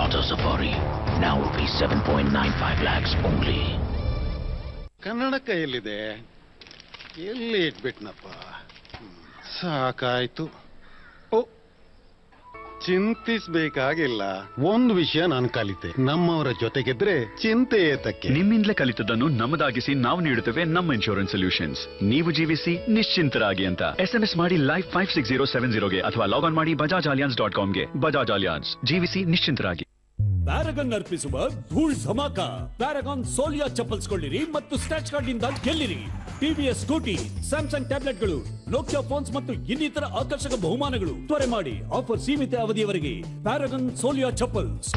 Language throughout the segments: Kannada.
Tata Safari, now rupees 7.95 lakhs only. Kannada ಕೈಯಲ್ಲಿದೆ, ಎಲ್ಲಿ ಇಟ್ಬಿಟ್ನಪ್ಪ? ಸಾಕಾಯ್ತು. ಚಿಂತಿಸಬೇಕಾಗಿಲ್ಲ. ಒಂದು ವಿಷಯ ನಾನು ಕಲಿತೆ, ನಮ್ಮವರ ಜೊತೆಗಿದ್ರೆ ಚಿಂತೆ ಏತಕ್ಕೆ. ನಿಮ್ಮಿಂದಲೇ ಕಲಿತದನ್ನು ನಮ್ಮದಾಗಿಸಿ ನಾವು ನೀಡುತ್ತೇವೆ ನಮ್ಮ ಇನ್ಶೂರೆನ್ಸ್ ಸೊಲ್ಯೂಷನ್ಸ್. ನೀವು ಜೀವಿಸಿ ನಿಶ್ಚಿಂತರಾಗಿ ಅಂತ SMS ಮಾಡಿ ಲೈಫ್ 56070ಗೆ ಅಥವಾ ಲಾಗ್ ಆನ್ ಮಾಡಿ bajajallianz.comಗೆ. ಬಜಾಜ್ ಅಲಿಯಾನ್ಸ್, ಜೀವಿಸಿ ನಿಶ್ಚಿಂತರಾಗಿ. ಪ್ಯಾರಗನ್ ಅರ್ಪಿಸುವ ಧೂಳ್ ಧಮಾಕ. ಪ್ಯಾರಗಾನ್ ಸೋಲಿಯಾ ಚಪ್ಪಲ್ಸ್ ಕೊಳ್ಳಿರಿ ಮತ್ತು ಸ್ಕ್ರಾಚ್ ಕಾರ್ಡ್ ನಿಂದ ಗೆಲ್ಲಿರಿ. TVS ಸ್ಕೂಟಿ, ಸ್ಯಾಮ್ಸಂಗ್ ಟ್ಯಾಬ್ಲೆಟ್ಗಳು, ನೋಕಿಯಾ ಫೋನ್ಸ್ ಮತ್ತು ಇನ್ನಿತರ ಆಕರ್ಷಕ ಬಹುಮಾನಗಳು. ತ್ವರೆ ಮಾಡಿ, ಆಫರ್ ಸೀಮಿತ ಅವಧಿಯವರೆಗೆ. ಪ್ಯಾರಗನ್ ಸೋಲಿಯಾ ಚಪ್ಪಲ್ಸ್.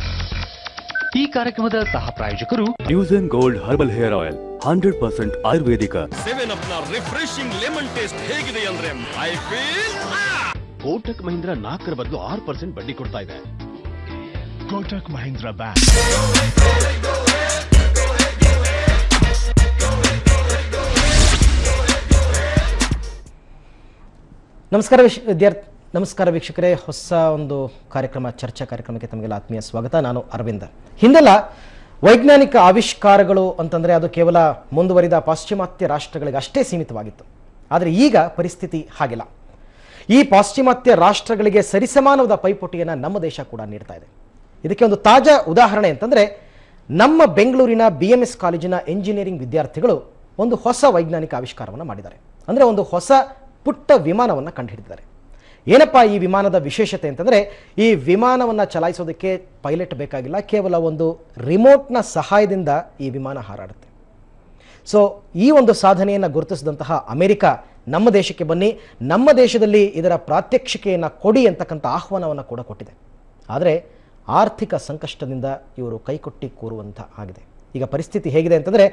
ಈ ಕಾರ್ಯಕ್ರಮದ ಸಹ ಪ್ರಾಯೋಜಕರು news and gold herbal hair oil 100% ayurvedic. 7up ನ ರಿಫ್ರೆಶಿಂಗ್ ಲೆಮನ್ ಟೇಸ್ಟ್ ಹೇಗಿದೆ ಅಂದ್ರೆ ಐ ಫೀಲ್ ಕೋಟಕ್ ಮಹೀಂದ್ರ 4ರ ಬದಲು 6% ಬಡ್ಡಿ ಕೊಡ್ತಾ ಇದೆ. ಕೋಟಕ್ ಮಹೀಂದ್ರ ಬ್ಯಾಂಕ್. ನಮಸ್ಕಾರ ವೀಕ್ಷಕರೇ, ಹೊಸ ಒಂದು ಕಾರ್ಯಕ್ರಮ, ಚರ್ಚಾ ಕಾರ್ಯಕ್ರಮಕ್ಕೆ ತಮಗೆಲ್ಲ ಆತ್ಮೀಯ ಸ್ವಾಗತ. ನಾನು ಅರವಿಂದ. ಹಿಂದೆಲ್ಲ ವೈಜ್ಞಾನಿಕ ಆವಿಷ್ಕಾರಗಳು ಅಂತಂದರೆ ಅದು ಕೇವಲ ಮುಂದುವರಿದ ಪಾಶ್ಚಿಮಾತ್ಯ ರಾಷ್ಟ್ರಗಳಿಗೆ ಅಷ್ಟೇ ಸೀಮಿತವಾಗಿತ್ತು. ಆದರೆ ಈಗ ಪರಿಸ್ಥಿತಿ ಹಾಗಿಲ್ಲ. ಈ ಪಾಶ್ಚಿಮಾತ್ಯ ರಾಷ್ಟ್ರಗಳಿಗೆ ಸರಿಸಮಾನವಾದ ಪೈಪೋಟಿಯನ್ನು ನಮ್ಮ ದೇಶ ಕೂಡ ನೀಡ್ತಾ ಇದೆ. ಇದಕ್ಕೆ ಒಂದು ತಾಜಾ ಉದಾಹರಣೆ ಅಂತಂದರೆ ನಮ್ಮ ಬೆಂಗಳೂರಿನ BMS ಕಾಲೇಜಿನ ಎಂಜಿನಿಯರಿಂಗ್ ವಿದ್ಯಾರ್ಥಿಗಳು ಒಂದು ಹೊಸ ವೈಜ್ಞಾನಿಕ ಆವಿಷ್ಕಾರವನ್ನು ಮಾಡಿದ್ದಾರೆ. ಅಂದರೆ ಒಂದು ಹೊಸ ಪುಟ್ಟ ವಿಮಾನವನ್ನು ಕಂಡುಹಿಡಿದಿದ್ದಾರೆ. ಏನಪ್ಪ ಈ ವಿಮಾನದ ವಿಶೇಷತೆ ಅಂತಂದರೆ, ಈ ವಿಮಾನವನ್ನು ಚಲಾಯಿಸೋದಕ್ಕೆ ಪೈಲಟ್ ಬೇಕಾಗಿಲ್ಲ, ಕೇವಲ ಒಂದು ರಿಮೋಟ್ನ ಸಹಾಯದಿಂದ ಈ ವಿಮಾನ ಹಾರಾಡುತ್ತೆ. ಸೊ ಈ ಒಂದು ಸಾಧನೆಯನ್ನು ಗುರುತಿಸಿದಂತಹ ಅಮೆರಿಕ ನಮ್ಮ ದೇಶಕ್ಕೆ ಬನ್ನಿ, ನಮ್ಮ ದೇಶದಲ್ಲಿ ಇದರ ಪ್ರಾತ್ಯಕ್ಷಿಕೆಯನ್ನು ಕೊಡಿ ಅಂತಕ್ಕಂಥ ಆಹ್ವಾನವನ್ನು ಕೂಡ ಕೊಟ್ಟಿದೆ. ಆದರೆ ಆರ್ಥಿಕ ಸಂಕಷ್ಟದಿಂದ ಇವರು ಕೈಕೊಟ್ಟಿ ಕೂರುವಂಥ ಆಗಿದೆ. ಈಗ ಪರಿಸ್ಥಿತಿ ಹೇಗಿದೆ ಅಂತಂದರೆ,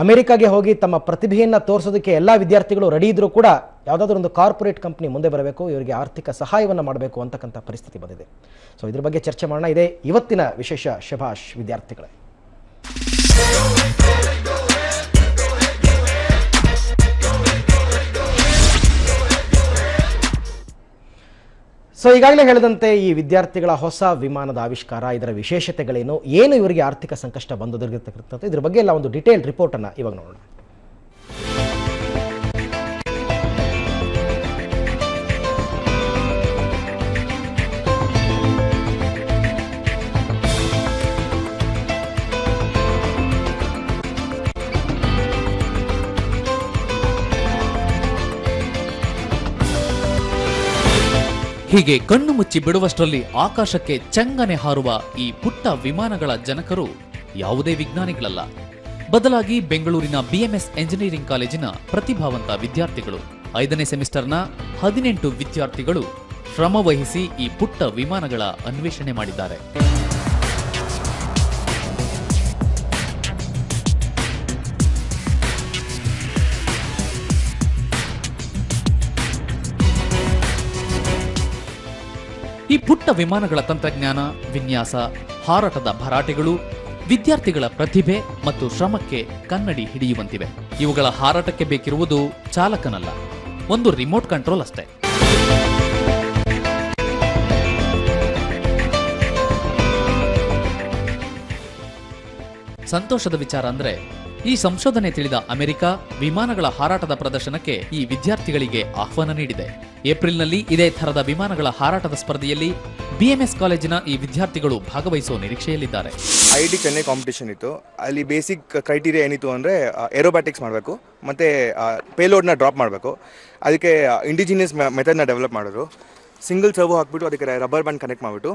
ಅಮೆರಿಕಾಗೆ ಹೋಗಿ ತಮ್ಮ ಪ್ರತಿಭೆಯನ್ನು ತೋರಿಸೋದಕ್ಕೆ ಎಲ್ಲ ವಿದ್ಯಾರ್ಥಿಗಳು ರೆಡಿ ಇದ್ದರೂ ಕೂಡ ಯಾವುದಾದ್ರೂ ಒಂದು ಕಾರ್ಪೊರೇಟ್ ಕಂಪ್ನಿ ಮುಂದೆ ಬರಬೇಕು, ಇವರಿಗೆ ಆರ್ಥಿಕ ಸಹಾಯವನ್ನು ಮಾಡಬೇಕು ಅಂತಕ್ಕಂಥ ಪರಿಸ್ಥಿತಿ ಬಂದಿದೆ. ಸೊ ಇದ್ರ ಬಗ್ಗೆ ಚರ್ಚೆ ಮಾಡೋಣ. ಇದೆ ಇವತ್ತಿನ ವಿಶೇಷ. ಶಭಾಷ್ ವಿದ್ಯಾರ್ಥಿಗಳೇ. ಸೊ ಈಗಾಗಲೇ ಹೇಳಿದಂತೆ ಈ ವಿದ್ಯಾರ್ಥಿಗಳ ಹೊಸ ವಿಮಾನದ ಆವಿಷ್ಕಾರ, ಇದರ ವಿಶೇಷತೆಗಳೇನು, ಏನು ಇವರಿಗೆ ಆರ್ಥಿಕ ಸಂಕಷ್ಟ ಬಂದೋದಿರ್ತಕ್ಕಂಥ ಇದ್ರ ಬಗ್ಗೆ ಎಲ್ಲ ಒಂದು ಡಿಟೇಲ್ ರಿಪೋರ್ಟನ್ನು ಇವಾಗ ನೋಡೋಣ. ಹೀಗೆ ಕಣ್ಣು ಮುಚ್ಚಿ ಬಿಡುವಷ್ಟರಲ್ಲಿ ಆಕಾಶಕ್ಕೆ ಚಂಗನೆ ಹಾರುವ ಈ ಪುಟ್ಟ ವಿಮಾನಗಳ ಜನಕರು ಯಾವುದೇ ವಿಜ್ಞಾನಿಗಳಲ್ಲ, ಬದಲಾಗಿ ಬೆಂಗಳೂರಿನ BMS ಎಂಜಿನಿಯರಿಂಗ್ ಕಾಲೇಜಿನ ಪ್ರತಿಭಾವಂತ ವಿದ್ಯಾರ್ಥಿಗಳು. 5ನೇ ಸೆಮಿಸ್ಟರ್ನ 18 ವಿದ್ಯಾರ್ಥಿಗಳು ಶ್ರಮವಹಿಸಿ ಈ ಪುಟ್ಟ ವಿಮಾನಗಳ ಅನ್ವೇಷಣೆ ಮಾಡಿದ್ದಾರೆ. ಈ ಪುಟ್ಟ ವಿಮಾನಗಳ ತಂತ್ರಜ್ಞಾನ, ವಿನ್ಯಾಸ, ಹಾರಾಟದ ಭರಾಟೆಗಳು ವಿದ್ಯಾರ್ಥಿಗಳ ಪ್ರತಿಭೆ ಮತ್ತು ಶ್ರಮಕ್ಕೆ ಕನ್ನಡಿ ಹಿಡಿಯುವಂತಿವೆ. ಇವುಗಳ ಹಾರಾಟಕ್ಕೆ ಬೇಕಿರುವುದು ಚಾಲಕನಲ್ಲ, ಒಂದು ರಿಮೋಟ್ ಕಂಟ್ರೋಲ್ ಅಷ್ಟೇ. ಸಂತೋಷದ ವಿಚಾರ ಅಂದ್ರೆ, ಈ ಸಂಶೋಧನೆ ತಿಳಿದ ಅಮೆರಿಕ ವಿಮಾನಗಳ ಹಾರಾಟದ ಪ್ರದರ್ಶನಕ್ಕೆ ಈ ವಿದ್ಯಾರ್ಥಿಗಳಿಗೆ ಆಹ್ವಾನ ನೀಡಿದೆ. ಏಪ್ರಿಲ್ನಲ್ಲಿ ಇದೇ ಥರದ ವಿಮಾನಗಳ ಹಾರಾಟದ ಸ್ಪರ್ಧೆಯಲ್ಲಿ BMS ಕಾಲೇಜಿನ ಈ ವಿದ್ಯಾರ್ಥಿಗಳು ಭಾಗವಹಿಸುವ ನಿರೀಕ್ಷೆಯಲ್ಲಿದ್ದಾರೆ. IIT ಚೆನ್ನೈ ಕಾಂಪಿಟೇಷನ್ ಇತ್ತು. ಅಲ್ಲಿ ಬೇಸಿಕ್ ಕ್ರೈಟೀರಿಯಾ ಏನಿತ್ತು ಅಂದರೆ ಏರೋಬ್ಯಾಟಿಕ್ಸ್ ಮಾಡಬೇಕು ಮತ್ತು ಪೇಲೋಡ್ನ ಡ್ರಾಪ್ ಮಾಡಬೇಕು. ಅದಕ್ಕೆ ಇಂಡಿಜಿನಿಯಸ್ ಮೆಥಡ್ನ ಡೆವಲಪ್ ಮಾಡಿದ್ರು. ಸಿಂಗಲ್ ಸರ್ವೋ ಹಾಕ್ಬಿಟ್ಟು ಅದಕ್ಕೆ ರಬ್ಬರ್ ಬ್ಯಾಂಡ್ ಕನೆಕ್ಟ್ ಮಾಡಿಬಿಟ್ಟು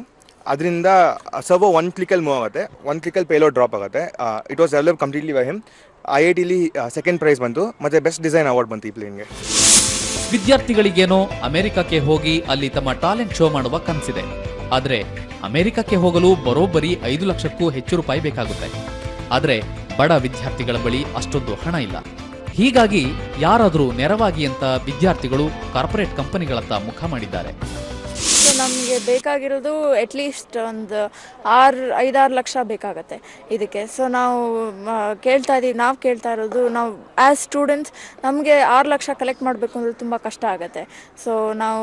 ಅದರಿಂದ ಸರ್ವೋ 1 ಕ್ಲಿಕಲ್ಲಿ ಮೂವ್ ಆಗುತ್ತೆ, 1 ಕ್ಲಿಕಲ್ಲಿ ಪೇಲೋಡ್ ಡ್ರಾಪ್ ಆಗುತ್ತೆ. It was develop completely by him. IITಲಿ ಸೆಕೆಂಡ್ ಪ್ರೈಸ್ ಬಂತು ಮತ್ತು ಬೆಸ್ಟ್ ಡಿಸೈನ್ ಅವಾರ್ಡ್ ಬಂತು ಈ ಪ್ಲೇನ್ಗೆ. ವಿದ್ಯಾರ್ಥಿಗಳಿಗೇನೋ ಅಮೆರಿಕಕ್ಕೆ ಹೋಗಿ ಅಲ್ಲಿ ತಮ್ಮ ಟಾಲೆಂಟ್ ಶೋ ಮಾಡುವ ಕನಸಿದೆ. ಆದರೆ ಅಮೆರಿಕಕ್ಕೆ ಹೋಗಲು ಬರೋಬ್ಬರಿ 5 ಲಕ್ಷಕ್ಕೂ ಹೆಚ್ಚು ರೂಪಾಯಿ ಬೇಕಾಗುತ್ತೆ. ಆದರೆ ಬಡ ವಿದ್ಯಾರ್ಥಿಗಳ ಬಳಿ ಅಷ್ಟೊಂದು ಹಣ ಇಲ್ಲ. ಹೀಗಾಗಿ ಯಾರಾದರೂ ನೆರವಾಗಿ ಅಂತ ವಿದ್ಯಾರ್ಥಿಗಳು ಕಾರ್ಪೊರೇಟ್ ಕಂಪನಿಗಳತ್ತ ಮುಖ ಮಾಡಿದ್ದಾರೆ. ನಮಗೆ ಬೇಕಾಗಿರೋದು ಅಟ್ಲೀಸ್ಟ್ ಒಂದು 5-6 ಲಕ್ಷ ಬೇಕಾಗತ್ತೆ ಇದಕ್ಕೆ. ಸೊ ನಾವು ಕೇಳ್ತಾ ಇರೋದು ನಾವು ಆ್ಯಸ್ ಸ್ಟೂಡೆಂಟ್ಸ್ ನಮಗೆ 6 ಲಕ್ಷ ಕಲೆಕ್ಟ್ ಮಾಡಬೇಕು ಅಂದರೆ ತುಂಬ ಕಷ್ಟ ಆಗುತ್ತೆ. ಸೊ ನಾವು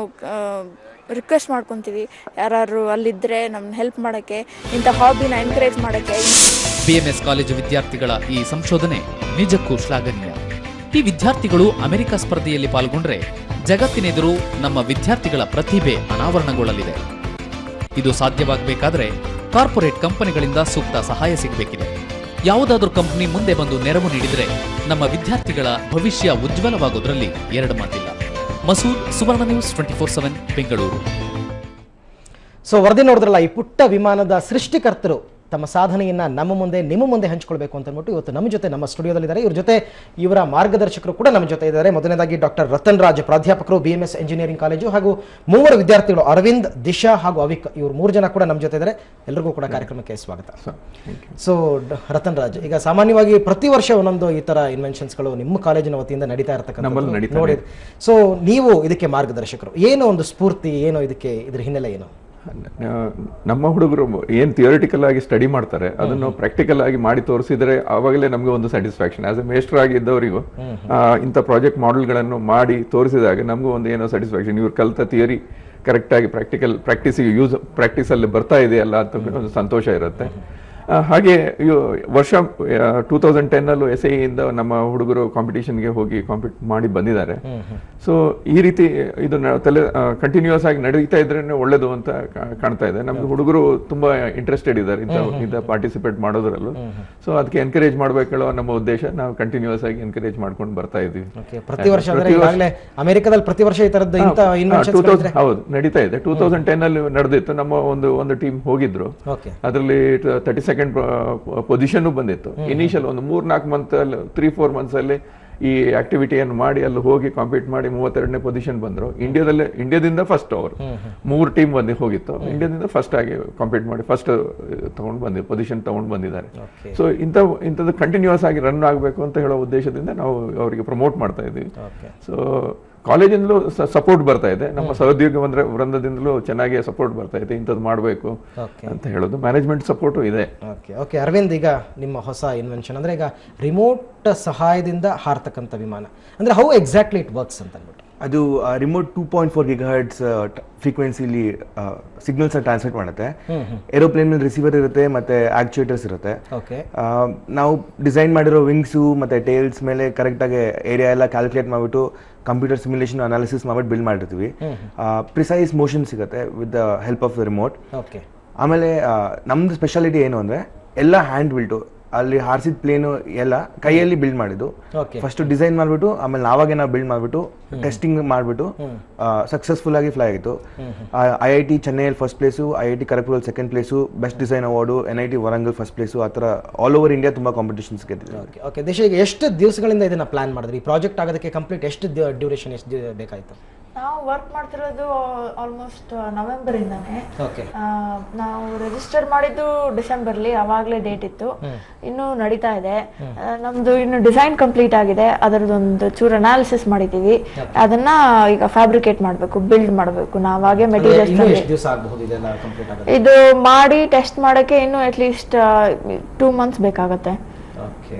ರಿಕ್ವೆಸ್ಟ್ ಮಾಡ್ಕೊತೀವಿ ಯಾರು ಅಲ್ಲಿದ್ದರೆ ನಮ್ಮನ್ನ ಹೆಲ್ಪ್ ಮಾಡೋಕ್ಕೆ, ಇಂಥ ಹಾಬಿನ ಎನ್ಕರೇಜ್ ಮಾಡೋಕ್ಕೆ. BMS ಕಾಲೇಜು ವಿದ್ಯಾರ್ಥಿಗಳ ಈ ಸಂಶೋಧನೆ ನಿಜಕ್ಕೂ ಶ್ಲಾಘನೀಯ. ಈ ವಿದ್ಯಾರ್ಥಿಗಳು ಅಮೆರಿಕ ಸ್ಪರ್ಧೆಯಲ್ಲಿ ಪಾಲ್ಗೊಂಡ್ರೆ ಜಗತ್ತಿನೆದುರು ನಮ್ಮ ವಿದ್ಯಾರ್ಥಿಗಳ ಪ್ರತಿಭೆ ಅನಾವರಣಗೊಳ್ಳಲಿದೆ. ಇದು ಸಾಧ್ಯವಾಗಬೇಕಾದ್ರೆ ಕಾರ್ಪೊರೇಟ್ ಕಂಪನಿಗಳಿಂದ ಸೂಕ್ತ ಸಹಾಯ ಸಿಗಬೇಕಿದೆ. ಯಾವುದಾದ್ರೂ ಕಂಪನಿ ಮುಂದೆ ಬಂದು ನೆರವು ನೀಡಿದರೆ ನಮ್ಮ ವಿದ್ಯಾರ್ಥಿಗಳ ಭವಿಷ್ಯ ಉಜ್ವಲವಾಗೋದ್ರಲ್ಲಿ ಎರಡು ಮಾತಿಲ್ಲ. ಮಸೂದ್, ಸುವರ್ಣ ನ್ಯೂಸ್ 24/7 ಬೆಂಗಳೂರು. ಸೊ ವರದಿ ನೋಡಿದ್ರಲ್ಲ, ಈ ಪುಟ್ಟ ವಿಮಾನದ ಸೃಷ್ಟಿಕರ್ತರು ತಮ್ಮ ಸಾಧನೆಯನ್ನ ನಮ್ಮ ಮುಂದೆ ನಿಮ್ಮ ಮುಂದೆ ಹಂಚಿಕೊಳ್ಬೇಕು ಅಂತ ಅಂದ್ಬಿಟ್ಟು ಇವತ್ತು ನಮ್ಮ ಜೊತೆ ನಮ್ಮ ಸ್ಟುಡಿಯೋದಲ್ಲಿದ್ದಾರೆ. ಇವ್ರ ಜೊತೆ ಇವರ ಮಾರ್ಗದರ್ಶಕರು ಕೂಡ ನಮ್ಮ ಜೊತೆ ಇದ್ದಾರೆ. ಮೊದಲನೇದಾಗಿ ಡಾಕ್ಟರ್ ರತನ್ ರಾಜ್, ಪ್ರಾಧ್ಯಾಪಕರು BMS ಎಂಜಿನಿಯರಿಂಗ್ ಕಾಲೇಜು, ಹಾಗೂ 3 ವಿದ್ಯಾರ್ಥಿಗಳು ಅರವಿಂದ್, ದಿಶಾ ಹಾಗೂ ಅವಿಕ್, ಇವರು 3 ಜನ ಕೂಡ ನಮ್ಮ ಜೊತೆ ಇದ್ದಾರೆ. ಎಲ್ಲರಿಗೂ ಕೂಡ ಕಾರ್ಯಕ್ರಮಕ್ಕೆ ಸ್ವಾಗತ. ಸೊ ರತನ್ ರಾಜ್, ಈಗ ಸಾಮಾನ್ಯವಾಗಿ ಪ್ರತಿ ವರ್ಷ ಒಂದೊಂದು ಈ ತರ ಇನ್ವೆನ್ಷನ್ಸ್ಗಳು ನಿಮ್ಮ ಕಾಲೇಜಿನ ವತಿಯಿಂದ ನಡೀತಾ ಇರತಕ್ಕಂಥ ನೋಡಿ. ಸೊ ನೀವು ಇದಕ್ಕೆ ಮಾರ್ಗದರ್ಶಕರು, ಏನು ಒಂದು ಸ್ಫೂರ್ತಿ, ಏನು ಇದಕ್ಕೆ ಇದ್ರ ಹಿನ್ನೆಲೆ ಏನು? ನಮ್ಮ ಹುಡುಗರು ಏನ್ ಥಿಯರಿಟಿಕಲ್ ಆಗಿ ಸ್ಟಡಿ ಮಾಡ್ತಾರೆ ಅದನ್ನು ಪ್ರಾಕ್ಟಿಕಲ್ ಆಗಿ ಮಾಡಿ ತೋರಿಸಿದ್ರೆ ಆವಾಗಲೇ ನಮಗೆ ಒಂದು ಸ್ಯಾಟಿಸ್ಫ್ಯಾಕ್ಷನ್. ಆಸ್ ಎ ಮೇಸ್ಟರ್ ಆಗಿದ್ದವರಿಗೂ ಇಂಥ ಪ್ರಾಜೆಕ್ಟ್ ಮಾಡೆಲ್ಗಳನ್ನು ಮಾಡಿ ತೋರಿಸಿದಾಗ ನಮಗೂ ಒಂದು ಏನೋ ಸ್ಯಾಟಿಸ್ಫ್ಯಾಕ್ಷನ್. ಇವ್ರು ಕಲಿತ ಥಿಯರಿ ಕರೆಕ್ಟ್ ಆಗಿ ಪ್ರಾಕ್ಟೀಸಲ್ಲಿ ಬರ್ತಾ ಇದೆಯಲ್ಲ ಅಂತ ಒಂದು ಸಂತೋಷ ಇರುತ್ತೆ. ಹಾಗೆ ವರ್ಷ 2010 SAE ಇಂದ ನಮ್ಮ ಹುಡುಗರು ಕಾಂಪಿಟೇಷನ್ಗೆ ಹೋಗಿ ಕಾಂಪೀಟ್ ಮಾಡಿ ಬಂದಿದ್ದಾರೆ. ಸೊ ಈ ರೀತಿ ಇದು ಕಂಟಿನ್ಯೂಸ್ ಆಗಿ ನಡೀತಾ ಇದ್ರೆ ಒಳ್ಳೇದು ಅಂತ ಕಾಣ್ತಾ ಇದೆ. ನಮ್ಗೆ ಹುಡುಗರು ತುಂಬಾ ಇಂಟ್ರೆಸ್ಟೆಡ್ ಇದ್ದಾರೆ ಇಂಥ ಪಾರ್ಟಿಸಿಪೇಟ್ ಮಾಡೋದ್ರಲ್ಲೂ. ಸೊ ಅದಕ್ಕೆ ಎನ್ಕರೇಜ್ ಮಾಡಬೇಕಲ್ಲ ನಮ್ಮ ಉದ್ದೇಶ. ನಾವು ಕಂಟಿನ್ಯೂಸ್ ಆಗಿ ಎನ್ಕರೇಜ್ ಮಾಡ್ಕೊಂಡು ಬರ್ತಾ ಇದೀವಿ. ಪ್ರತಿ ವರ್ಷ ಅಮೆರಿಕದಲ್ಲಿ ಪ್ರತಿ ವರ್ಷ ಈ ತರದ್ದು ಹೌದು ನಡೀತಾ ಇದೆ. 2010 ನಡೆದಿತ್ತು. ನಮ್ಮ ಒಂದು ಟೀಮ್ ಹೋಗಿದ್ರು. ಅದರಲ್ಲಿ 32nd ಪೊಸಿಷನ್ ಬಂದಿತ್ತು. ಇನಿಷಿಯಲ್ ಒಂದು 3-4 ಮಂತ್ 3-4 ಮಂತ್ಸ್ ಅಲ್ಲಿ ಈ ಆಕ್ಟಿವಿಟಿಯನ್ನು ಮಾಡಿ ಅಲ್ಲಿ ಹೋಗಿ ಕಾಂಪೀಟ್ ಮಾಡಿ 32ನೇ ಪೊಸಿಷನ್ ಬಂದ್ರು. ಇಂಡಿಯಾದಿಂದ ಫಸ್ಟ್ ಅವರು 3 ಟೀಮ್ ಹೋಗಿತ್ತು. ಇಂಡಿಯಾದಿಂದ ಫಸ್ಟ್ ಆಗಿ ಕಾಂಪೀಟ್ ಮಾಡಿ ಫಸ್ಟ್ ಪೊಸಿಷನ್ ತಗೊಂಡು ಬಂದಿದ್ದಾರೆ. ಸೊ ಇಂಥದ್ದು ಕಂಟಿನ್ಯೂಸ್ ಆಗಿ ರನ್ ಆಗಬೇಕು ಅಂತ ಹೇಳೋ ಉದ್ದೇಶದಿಂದ ನಾವು ಅವರಿಗೆ ಪ್ರಮೋಟ್ ಮಾಡ್ತಾ ಇದ್ದೀವಿ. ಸೊ ಕಾಲೇಜಿಂದಲೂ ಸಪೋರ್ಟ್ ಬರ್ತಾ ಇದೆ. ನಮ್ಮ ಸಹೋದ್ಯೋಗ ವೃಂದದಿಂದಲೂ ಚೆನ್ನಾಗಿ ಸಪೋರ್ಟ್ ಬರ್ತಾ ಇದೆ. ಇಂಥದ್ದು ಮಾಡಬೇಕು ಅಂತ ಹೇಳೋದು. ಮ್ಯಾನೇಜ್ಮೆಂಟ್ ಸಪೋರ್ಟು ಇದೆ. ಓಕೆ ಅರವಿಂದ್, ಈಗ ನಿಮ್ಮ ಹೊಸ ಇನ್ವೆನ್ಷನ್ ಅಂದ್ರೆ ಈಗ ರಿಮೋಟ್ ಸಹಾಯದಿಂದ ಹಾರ್ತಕ್ಕಂಥ ವಿಮಾನ ಅಂದ್ರೆ ಹೌ ಎಕ್ಸಾಕ್ಟ್ಲಿ ಇಟ್ ವರ್ಕ್ಸ್ ಅಂತ ಅಂದ್ಬಿಟ್ಟು ಅದು ರಿಮೋಟ್ 2.4 GHz ಫ್ರೀಕ್ವೆನ್ಸಿಲಿ ಸಿಗ್ನಲ್ಸ್ ಟ್ರಾನ್ಸ್ಮಿಟ್ ಮಾಡುತ್ತೆ. ಏರೋಪ್ಲೇನ್ ರಿಸೀವರ್ ಇರುತ್ತೆ ಮತ್ತೆ ಆಕ್ಚುಯೇಟರ್ಸ್ ಇರುತ್ತೆ. ನಾವು ಡಿಸೈನ್ ಮಾಡಿರೋ ವಿಂಗ್ಸು ಮತ್ತೆ ಟೇಲ್ಸ್ ಮೇಲೆ ಕರೆಕ್ಟ್ ಆಗಿ ಏರಿಯಾ ಎಲ್ಲ ಕ್ಯಾಲ್ಕುಲೇಟ್ ಮಾಡಿಬಿಟ್ಟು ಕಂಪ್ಯೂಟರ್ ಸಿಮ್ಯುಲೇಷನ್ ಅನಾಲಿಸಿಸ್ ಮಾಡ್ಬಿಟ್ಟು ಬಿಲ್ಡ್ ಮಾಡಿರ್ತೀವಿ. ಪ್ರಿಸೈಸ್ ಮೋಷನ್ ಸಿಗುತ್ತೆ with the help of the remote. ಆಮೇಲೆ ನಮ್ದು ಸ್ಪೆಷಾಲಿಟಿ ಏನು ಅಂದ್ರೆ ಎಲ್ಲ ಹ್ಯಾಂಡ್ ಬಿಲ್ಟು. ಅಲ್ಲಿ ಹಾರಿಸಿದ ಪ್ಲೇನು ಎಲ್ಲ ಕೈಯಲ್ಲಿ ಬಿಲ್ಡ್ ಮಾಡಿದ್ದು. ಫಸ್ಟ್ ಡಿಸೈನ್ ಮಾಡ್ಬಿಟ್ಟು ಆಮೇಲೆ ನಾವಾಗೆ ನಾವು ಬಿಲ್ಡ್ ಮಾಡ್ಬಿಟ್ಟು ಟೆಸ್ಟಿಂಗ್ ಮಾಡ್ಬಿಟ್ಟು ಸಕ್ಸಸ್ಫುಲ್ ಆಗಿ ಫ್ಲೈ ಆಗಿತ್ತು. IIT ಚೆನ್ನೈಯಲ್ಲಿ ಫಸ್ಟ್ ಪ್ಲೇಸು, IIT ಖರಗ್ಪುರಲ್ಲಿ second place, best design award, NIT Warangal first place. ಆ ಥರ ಆಲ್ ಓವರ್ ಇಂಡಿಯಾ ತುಂಬ ಕಾಂಪಿಟೇಷನ್ಸ್ ಗೆದ್ದಿದೆ. ಓಕೆ ದೇಶ, ಈಗ ಎಷ್ಟು ದಿವಸಗಳಿಂದ ಇದನ್ನ ಪ್ಲಾನ್ ಮಾಡಿದ್ರಿ? ಈ ಪ್ರಾಜೆಕ್ಟ್ ಆಗೋದಕ್ಕೆ ಕಂಪ್ಲೀಟ್ ಎಷ್ಟು ಡ್ಯೂರೇಷನ್ ಎಷ್ಟು ಬೇಕಾಯಿತು? ನಾವು ವರ್ಕ್ ಮಾಡ್ತಿರೋದು ಆಲ್ಮೋಸ್ಟ್ ನವೆಂಬರ್ ಇಂದಾನೆ. ನಾವು ರಿಜಿಸ್ಟರ್ ಮಾಡಿದ್ದು ಡಿಸೆಂಬರ್ಲಿ, ಅವಾಗಲೇ ಡೇಟ್ ಇತ್ತು. ಇನ್ನು ನಡೀತಾ ಇದೆ. ನಮ್ದು ಇನ್ನು ಡಿಸೈನ್ ಕಂಪ್ಲೀಟ್ ಆಗಿದೆ. ಅದರದೊಂದು ಚೂರು ಅನಾಲಿಸಿಸ್ ಮಾಡಿದೀವಿ. ಅದನ್ನ ಈಗ ಫ್ಯಾಬ್ರಿಕೇಟ್ ಮಾಡಬೇಕು, ಬಿಲ್ಡ್ ಮಾಡಬೇಕು. ನಾವಾಗೆ ಮೆಟೀರಿಯಲ್ಸ್ ಇದು ಮಾಡಿ ಟೆಸ್ಟ್ ಮಾಡಕ್ಕೆ ಇನ್ನು ಅಟ್ಲೀಸ್ಟ್ 2 ಮಂತ್ಸ್ ಬೇಕಾಗತ್ತೆ.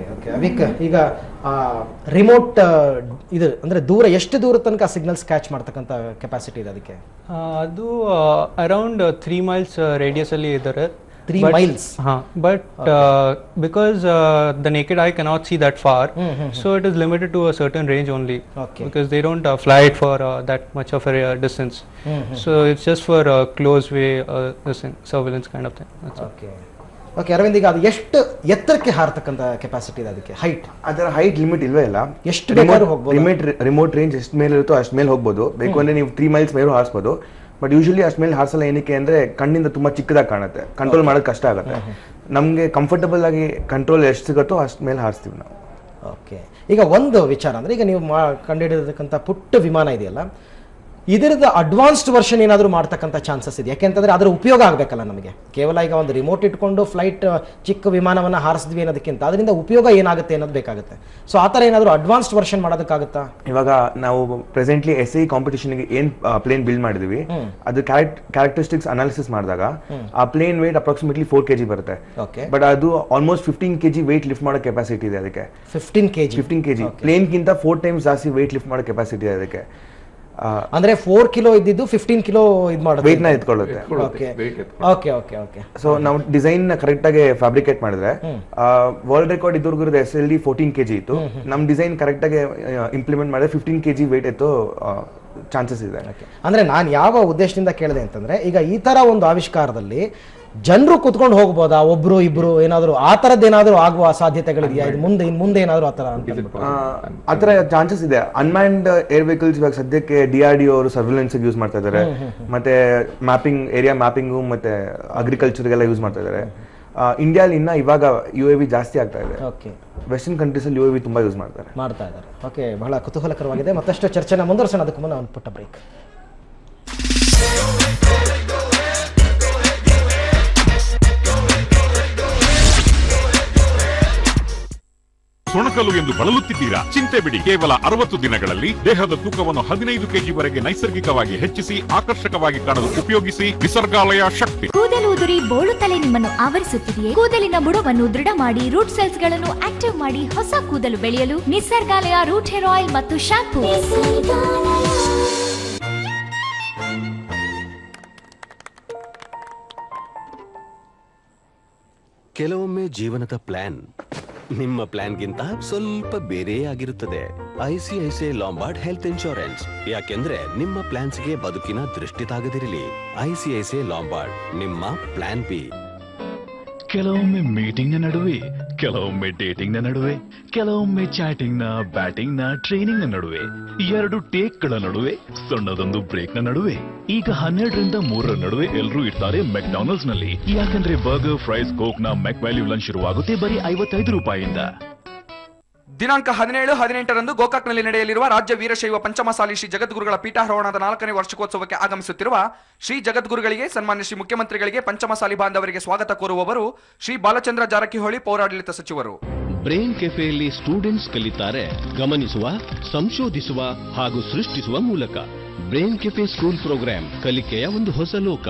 ಈಗ ರಿಮೋಟ್ ಇದು ಅಂದ್ರೆ ದೂರ ಎಷ್ಟು ದೂರ ತನಕ ಸಿಗ್ನಲ್ಸ್ ಕ್ಯಾಚ್ ಮಾಡ್ತಕ್ಕಂಥ ಕೆಪಾಸಿಟಿ ಇದೆ ಅದಕ್ಕೆ? ಅದು ಅರೌಂಡ್ 3 miles ರೇಡಿಯಸ್ ಅಲ್ಲಿ ಇದ್ದಾರೆ. 3 miles. But because the naked eye cannot see that far, so it is limited to a certain range only. Because they don't fly it for that much of a distance. So it's just for close way surveillance kind of thing. That's okay Arvind, ಈಗ ಅದು ಎಷ್ಟು ಎತ್ತರಕ್ಕೆ ಹಾರತಕ್ಕಂಥ ಕೆಪಾಸಿಟಿ ಇದೆ ಅದಕ್ಕೆ? ಹೈಟ್, ಅದರ ಹೈಟ್ ಲಿಮಿಟ್ ಇಲ್ವೇ ಇಲ್ಲ. ಎಷ್ಟು ಬೇಕಾದ್ರೂ ಹೋಗ್ಬೋದು. ರಿಮೋಟ್ ರೇಂಜ್ ಎಷ್ಟು ಮೇಲೆ ಇರುತ್ತೋ ಅಷ್ಟು ಮೇಲೆ ಹೋಗ್ಬೋದು. ಬೇಕು ಅಂದ್ರೆ ನೀವು 3 miles ಮೇಲೂ ಹಾರಿಸ್ಬೋದು. ಬಟ್ ಯೂಶಲಿ ಅಷ್ಟು ಮೇಲೆ ಹಾರಿಸಲ್ಲ. ಏನಕ್ಕೆ ಅಂದ್ರೆ ಕಣ್ಣಿಂದ ತುಂಬಾ ಚಿಕ್ಕದಾಗಿ ಕಾಣುತ್ತೆ, ಕಂಟ್ರೋಲ್ ಮಾಡೋದು ಕಷ್ಟ ಆಗುತ್ತೆ. ನಮಗೆ ಕಂಫರ್ಟಬಲ್ ಆಗಿ ಕಂಟ್ರೋಲ್ ಎಷ್ಟು ಸಿಗುತ್ತೋ ಅಷ್ಟು ಮೇಲೆ ಹಾರಿಸ್ತೀವಿ ನಾವು. ಓಕೆ, ಈಗ ಒಂದು ವಿಚಾರ ಅಂದ್ರೆ ಈಗ ನೀವು ಕಂಡುಹಿಡಿದಿರ್ತಕ್ಕಂಥ ಪುಟ್ಟ ವಿಮಾನ ಇದೆಯಲ್ಲ, ಇದರದ ಅಡ್ವಾನ್ಸ್ಡ್ ವರ್ಷನ್ ಏನಾದರೂ ಮಾಡ್ತಕ್ಕಂಥ ಚಾನ್ಸಸ್ ಇದೆ? ಯಾಕೆಂತಂದ್ರೆ ಅದರ ಉಪಯೋಗ ಆಗಬೇಕಲ್ಲ ನಮಗೆ. ಕೇವಲ ಈಗ ಒಂದು ರಿಮೋಟ್ ಇಟ್ಕೊಂಡು ಫ್ಲೈಟ್ ಚಿಕ್ಕ ವಿಮಾನವನ್ನು ಹಾರಿಸಿದ್ವಿ ಅನ್ನೋದಕ್ಕಿಂತ ಅದರಿಂದ ಉಪಯೋಗ ಏನಾಗುತ್ತೆ ಅನ್ನೋದು ಬೇಕಾಗುತ್ತೆ. ಸೊ ಆ ಥರ ಏನಾದರೂ ಅಡ್ವಾನ್ಸ್ಡ್ ವರ್ಷನ್ ಮಾಡೋದಕ್ಕಾಗುತ್ತಾ? ಇವಾಗ ನಾವು ಪ್ರೆಸೆಂಟ್ಲಿ SAE ಕಾಂಪಿಟೇಷನ್ಗೆ ಏನ್ ಪ್ಲೇನ್ ಬಿಲ್ಡ್ ಮಾಡಿದ್ವಿ, ಅದು ಕ್ಯಾರೆಕ್ಟರಿಸ್ಟಿಕ್ಸ್ ಅನಾಲಿಸಿಸ್ ಮಾಡಿದಾಗ ಆ ಪ್ಲೇನ್ ವೇಟ್ ಅಪ್ರಾಕ್ಸಿಮೇಟ್ಲಿ 4 kg ಬರುತ್ತೆ. ಬಟ್ ಅದು ಆಲ್ಮೋಸ್ಟ್ 15 kg ವೇಟ್ ಲಿಫ್ಟ್ ಮಾಡೋ ಕೆಪಾಸಿಟಿ ಇದೆ ಅದಕ್ಕೆ. 15 kg ಪ್ಲೇನ್ ಗಿಂತ 4 times ಜಾಸ್ತಿ ವೇಟ್ ಲಿಫ್ಟ್ ಮಾಡೋ ಕೆಪಾಸಿಟಿ ಇದೆ ಅದಕ್ಕೆ. ಅಂದ್ರೆ 4 ಕಿಲೋ ಇದ್ದಿದ್ದು 15 ಕಿಲೋ ಇದು ಮಾಡೋದು, ವೇಟ್ ನ ಎತ್ಕೊಳ್ಳುತ್ತೆ. ಸೊ ನಾವು ಡಿಸೈನ್ ಕರೆಕ್ಟ್ ಆಗಿ ಫ್ಯಾಬ್ರಿಕೇಟ್ ಮಾಡಿದ್ರೆ ವರ್ಲ್ಡ್ ರೆಕಾರ್ಡ್ ಇದ್ದವ್ರಿಗೂ SLD 14 kg ಇತ್ತು. ನಮ್ ಡಿಸೈನ್ ಕರೆಕ್ಟ್ ಆಗಿ ಇಂಪ್ಲಿಮೆಂಟ್ ಮಾಡಿದ್ರೆ 15 kg ವೇಟ್ ಎತ್ತು ಚಾನ್ಸಸ್ ಇದೆ. ಅಂದ್ರೆ ನಾನು ಯಾವ ಉದ್ದೇಶದಿಂದ ಕೇಳಿದೆ ಅಂತಂದ್ರೆ, ಈಗ ಈ ತರ ಒಂದು ಆವಿಷ್ಕಾರದಲ್ಲಿ ಜನರು ಕುತ್ಕೊಂಡು ಹೋಗ್ಬೋದಾ, ಒಬ್ರು ಇಬ್ರು ಏನಾದ್ರು ಆ ತರದ್ದು ಏನಾದ್ರು ಆಗುವ ಸಾಧ್ಯತೆಗಳಿದೆಯಾ? ಇನ್ ಮುಂದೆ ಏನಾದ್ರು ಆತರ ಚಾನ್ಸಸ್ ಇದೆ. ಅನ್ಮ್ಯಾನ್ಡ್ ಏರ್ ವೆಹಿಕಲ್ಸ್ ಇವಾಗ ಸದ್ಯಕ್ಕೆ DRDO ಅವರು ಸರ್ವಿಲೆನ್ಸ್ ಯೂಸ್ ಮಾಡ್ತಾ ಇದ್ದಾರೆ, ಮತ್ತೆ ಮ್ಯಾಪಿಂಗ್, ಏರಿಯಾ ಮ್ಯಾಪಿಂಗು ಮತ್ತೆ ಅಗ್ರಿಕಲ್ಚರ್ಗೆಲ್ಲ ಯೂಸ್ ಮಾಡ್ತಾ ಇದ್ದಾರೆ. ಇಂಡಿಯಾಲಿ ಇನ್ನ ಇವಾಗ UAV ಜಾಸ್ತಿ ಆಗ್ತಾ ಇದೆ. ವೆಸ್ಟರ್ನ್ ಕಂಟ್ರೀಸ್ ಅಲ್ಲಿ UAV ತುಂಬಾ ಯೂಸ್ ಮಾಡ್ತಾ ಇದ್ದಾರೆ. ಓಕೆ, ಬಹಳ ಕುತೂಹಲಕರವಾಗಿದೆ. ಮತ್ತಷ್ಟು ಚರ್ಚೆನ ಮುಂದುವರಿಸೋಣ. ಅದಕ್ಕೂ ಮುನ್ನ ಒಂದು ಪುಟ್ಟ ಬ್ರೇಕ್. ಸೊಣಕಲು ಎಂದು ಬಳಲುತ್ತಿದ್ದೀರಾ? ಚಿಂತೆ ಬಿಡಿ, ಕೇವಲ 60 ದಿನಗಳಲ್ಲಿ ದೇಹದ ತೂಕವನ್ನು 15 kg ವರೆಗೆ ನೈಸರ್ಗಿಕವಾಗಿ ಹೆಚ್ಚಿಸಿ ಆಕರ್ಷಕವಾಗಿ ಕಾಣಲು ಉಪಯೋಗಿಸಿ ನಿಸರ್ಗಾಲಯ ಶಕ್ತಿ. ಕೂದಲು ಉದುರಿ ಬೋಳು ತಲೆ ನಿಮ್ಮನ್ನು ಆವರಿಸುತ್ತಿದೆಯೇ? ಕೂದಲಿನ ಬುಡವನ್ನು ದೃಢ ಮಾಡಿ ರೂಟ್ ಸೆಲ್ಸ್ ಗಳನ್ನು ಆಕ್ಟಿವ್ ಮಾಡಿ ಹೊಸ ಕೂದಲು ಬೆಳೆಯಲು ನಿಸರ್ಗಾಲಯ ರೂಟ್ ಹೇರ್ ಆಯಿಲ್ ಮತ್ತು ಶಾಂಪೂ. ಕೆಲವೊಮ್ಮೆ ಜೀವನದ ಪ್ಲಾನ್ ನಿಮ್ಮ ಪ್ಲಾನ್ಗಿಂತ ಸ್ವಲ್ಪ ಬೇರೆ ಆಗಿರುತ್ತದೆ. ICICI ಲಾಂಬಾರ್ಡ್ ಹೆಲ್ತ್ ಇನ್ಶೂರೆನ್ಸ್, ಯಾಕೆಂದ್ರೆ ನಿಮ್ಮ ಪ್ಲಾನ್ಸ್ಗೆ ಬದುಕಿನ ದೃಷ್ಟಿ ತಾಗದಿರಲಿ. ICICI ಲಾಂಬಾರ್ಡ್, ನಿಮ್ಮ ಪ್ಲಾನ್ ಬಿ. ಕೆಲವೊಮ್ಮೆ ಮೀಟಿಂಗ್ ನ ನಡುವೆ, ಕೆಲವೊಮ್ಮೆ ಡೇಟಿಂಗ್ ನ ನಡುವೆ, ಕೆಲವೊಮ್ಮೆ ಚಾಟಿಂಗ್ ನ, ಬ್ಯಾಟಿಂಗ್ ನ, ಟ್ರೈನಿಂಗ್ ನ ನಡುವೆ, 2 ಟೇಕ್ ಗಳ ನಡುವೆ, ಸಣ್ಣದೊಂದು ಬ್ರೇಕ್ ನ ನಡುವೆ, ಈಗ 12ರಿಂದ 3 ನಡುವೆ ಎಲ್ಲರೂ ಇರ್ತಾರೆ ಮೆಕ್ಡಾನಲ್ಡ್ಸ್ ನಲ್ಲಿ. ಯಾಕಂದ್ರೆ ಬರ್ಗರ್, ಫ್ರೈಸ್, ಕೋಕ್ ನ ಮೆಕ್ ವ್ಯಾಲ್ಯೂ ಲಂಚ್ ಶುರುವಾಗುತ್ತೆ ಬರೀ 55 ರೂಪಾಯಿಯಿಂದ. ದಿನಾಂಕ 17-18ರಂದು ಗೋಕಾಕ್ನಲ್ಲಿ ನಡೆಯಲಿರುವ ರಾಜ್ಯ ವೀರಶೈವ ಪಂಚಮಸಾಲಿ ಶ್ರೀ ಜಗದ್ಗುರುಗಳ ಪೀಠಾರೋಹಣದ 4ನೇ ವಾರ್ಷಿಕೋತ್ಸವಕ್ಕೆ ಆಗಮಿಸುತ್ತಿರುವ ಶ್ರೀ ಜಗದ್ಗುರುಗಳಿಗೆ, ಸನ್ಮಾನ್ಯ ಶ್ರೀ ಮುಖ್ಯಮಂತ್ರಿಗಳಿಗೆ, ಪಂಚಮಸಾಲಿ ಬಾಂಧವರಿಗೆ ಸ್ವಾಗತ ಕೋರುವವರು ಶ್ರೀ ಬಾಲಚಂದ್ರ ಜಾರಕಿಹೊಳಿ, ಪೌರಾಡಳಿತ ಸಚಿವರು. ಬ್ರೈನ್ ಕೆಫೆಯಲ್ಲಿ ಸ್ಟೂಡೆಂಟ್ಸ್ ಕಲಿತಾರೆ ಗಮನಿಸುವ, ಸಂಶೋಧಿಸುವ ಹಾಗೂ ಸೃಷ್ಟಿಸುವ ಮೂಲಕ. ಬ್ರೈನ್ ಕೆಫೆ ಸ್ಕೂಲ್ ಪ್ರೋಗ್ರಾಂ ಕಲಿಕೆಯ ಒಂದು ಹೊಸ ಲೋಕ.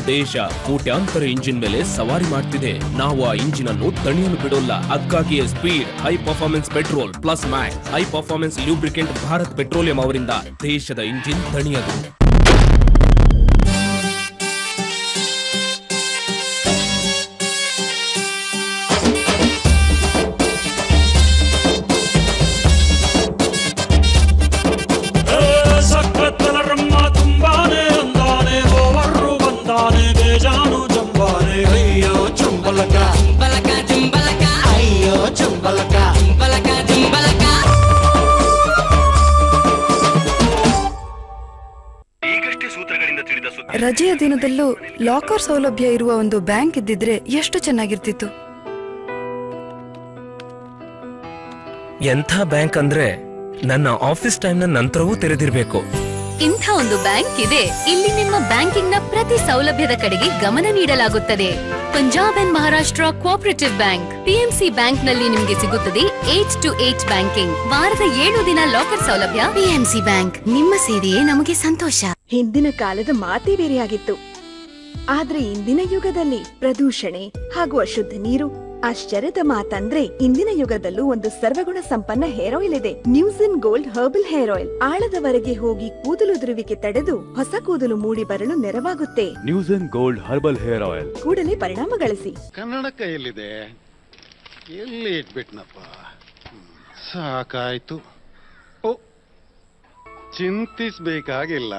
ದೇಶ ಕೋಟ್ಯಾಂತರ ಇಂಜಿನ್ ಮೇಲೆ ಸವಾರಿ ಮಾಡ್ತಿದೆ. ನಾವು ಆ ಇಂಜಿನ್ ಅನ್ನು ತಣಿಯಲು ಬಿಡೋಲ್ಲ. ಅದಕ್ಕಾಗಿಯೇ speed, high performance petrol plus Max high performance lubricant Bharat petroleum ಅವರಿಂದ ದೇಶದ ಇಂಜಿನ್ ತಣಿಯದು. ರಜೆಯ ದಿನದಲ್ಲೂ ಲಾಕರ್ ಸೌಲಭ್ಯ ಇರುವ ಒಂದು ಬ್ಯಾಂಕ್ ಇದ್ದಿದ್ರೆ ಎಷ್ಟು ಚೆನ್ನಾಗಿರ್ತಿತ್ತು. ಎಂಥ ಬ್ಯಾಂಕ್ ಅಂದ್ರೆ ನನ್ನ ಆಫೀಸ್ ಟೈಮ್ ನ ನಂತರವೂ ತೆರೆದಿರಬೇಕು. ಇಂಥ ಒಂದು ಬ್ಯಾಂಕ್ ಇದೆ. ಇಲ್ಲಿ ನಿಮ್ಮ ಬ್ಯಾಂಕಿಂಗ್ ನ ಪ್ರತಿ ಸೌಲಭ್ಯದ ಕಡೆಗೆ ಗಮನ ನೀಡಲಾಗುತ್ತದೆ. Punjab and Maharashtra cooperative bank, PMC bank ನಲ್ಲಿ ನಿಮಗೆ ಸಿಗುತ್ತದೆ 8 to 8 ಬ್ಯಾಂಕಿಂಗ್, ವಾರದ 7 ದಿನ ಲಾಕರ್ ಸೌಲಭ್ಯ. PMC ಬ್ಯಾಂಕ್, ನಿಮ್ಮ ಸೇವೆಯೇ ನಮಗೆ ಸಂತೋಷ. ಹಿಂದಿನ ಕಾಲದ ಮಾತೇ ಬೇರೆಯಾಗಿತ್ತು. ಆದ್ರೆ ಇಂದಿನ ಯುಗದಲ್ಲಿ ಪ್ರದೂಷಣೆ ಹಾಗೂ ಅಶುದ್ಧ ನೀರು. ಆಶ್ಚರ್ಯದ ಮಾತಂದ್ರೆ ಇಂದಿನ ಯುಗದಲ್ಲೂ ಒಂದು ಸರ್ವಗುಣ ಸಂಪನ್ನ ಹೇರ್ ಆಯಿಲ್ ಇದೆ. ನ್ಯೂಸಿನ್ ಗೋಲ್ಡ್ ಹರ್ಬಲ್ ಹೇರ್ ಆಯಿಲ್ ಆಳದವರೆಗೆ ಹೋಗಿ ಕೂದಲುದುರುವಿಕೆ ತಡೆದು ಹೊಸ ಕೂದಲು ಮೂಡಿ ಬರಲು ನೆರವಾಗುತ್ತೆ. ನ್ಯೂಸಿನ್ ಗೋಲ್ಡ್ ಹರ್ಬಲ್ ಹೇರ್ ಆಯಿಲ್. ಕೂಡಲೇ ಪರಿಣಾಮ ಗಳಿಸಿ. ಕನ್ನಡ ಕೈಯಲ್ಲಿದೆ, ಎಲ್ಲಿ ಇಟ್ಬಿಟ್ನಪ್ಪ, ಸಾಕಾಯ್ತು. ಚಿಂತಿಸಬೇಕಾಗಿಲ್ಲ.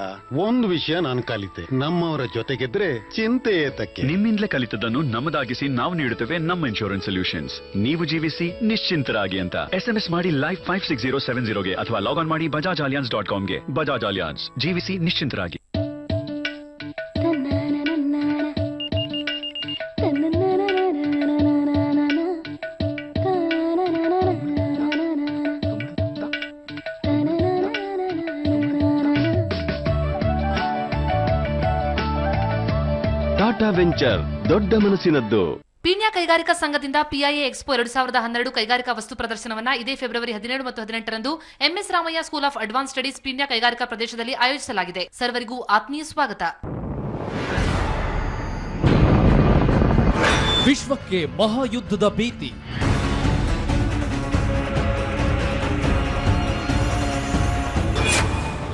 ಒಂದು ವಿಷಯ ನಾನು ಕಲಿತೆ, ನಮ್ಮವರ ಜೊತೆಗಿದ್ರೆ ಚಿಂತೆ ಏತಕ್ಕೆ. ನಿಮ್ಮಿಂದಲೇ ಕಲಿತದನ್ನು ನಮ್ಮದಾಗಿಸಿ ನಾವು ನೀಡುತ್ತೇವೆ ನಮ್ಮ ಇನ್ಶೂರೆನ್ಸ್ ಸೊಲ್ಯೂಷನ್ಸ್. ನೀವು ಜೀವಿಸಿ ನಿಶ್ಚಿಂತರಾಗಿ ಅಂತ SMS ಮಾಡಿ ಲೈಫ್ 56070ಗೆ ಅಥವಾ ಲಾಗ್ ಆನ್ ಮಾಡಿ bajajaliance.comಗೆ. ಬಜಾಜ್ ಅಲಿಯಾನ್ಸ್, ಜೀವಿಸಿ ನಿಶ್ಚಿಂತರಾಗಿ. ಪೀಣ್ಯ ವೆಂಚರ್ ದೊಡ್ಡ ಮನಸ್ಸಿನದ್ದು. ಪೀಣ್ಯ ಕೈಗಾರಿಕಾ ಸಂಘದಿಂದ PIA ಎಕ್ಸ್ಪೋ 2012 ಕೈಗಾರಿಕಾ ವಸ್ತು ಪ್ರದರ್ಶನವನ್ನ ಇದೇ ಫೆಬ್ರವರಿ 17 ಮತ್ತು 18ರಂದು MS Ramaiah school of advance studies Peenya ಕೈಗಾರಿಕಾ ಪ್ರದೇಶದಲ್ಲಿ ಆಯೋಜಿಸಲಾಗಿದೆ. ಸರ್ವರಿಗೂ ಆತ್ಮೀಯ ಸ್ವಾಗತ. ವಿಶ್ವಕ್ಕೆ ಮಹಾಯುದ್ಧದ ಭೀತಿ.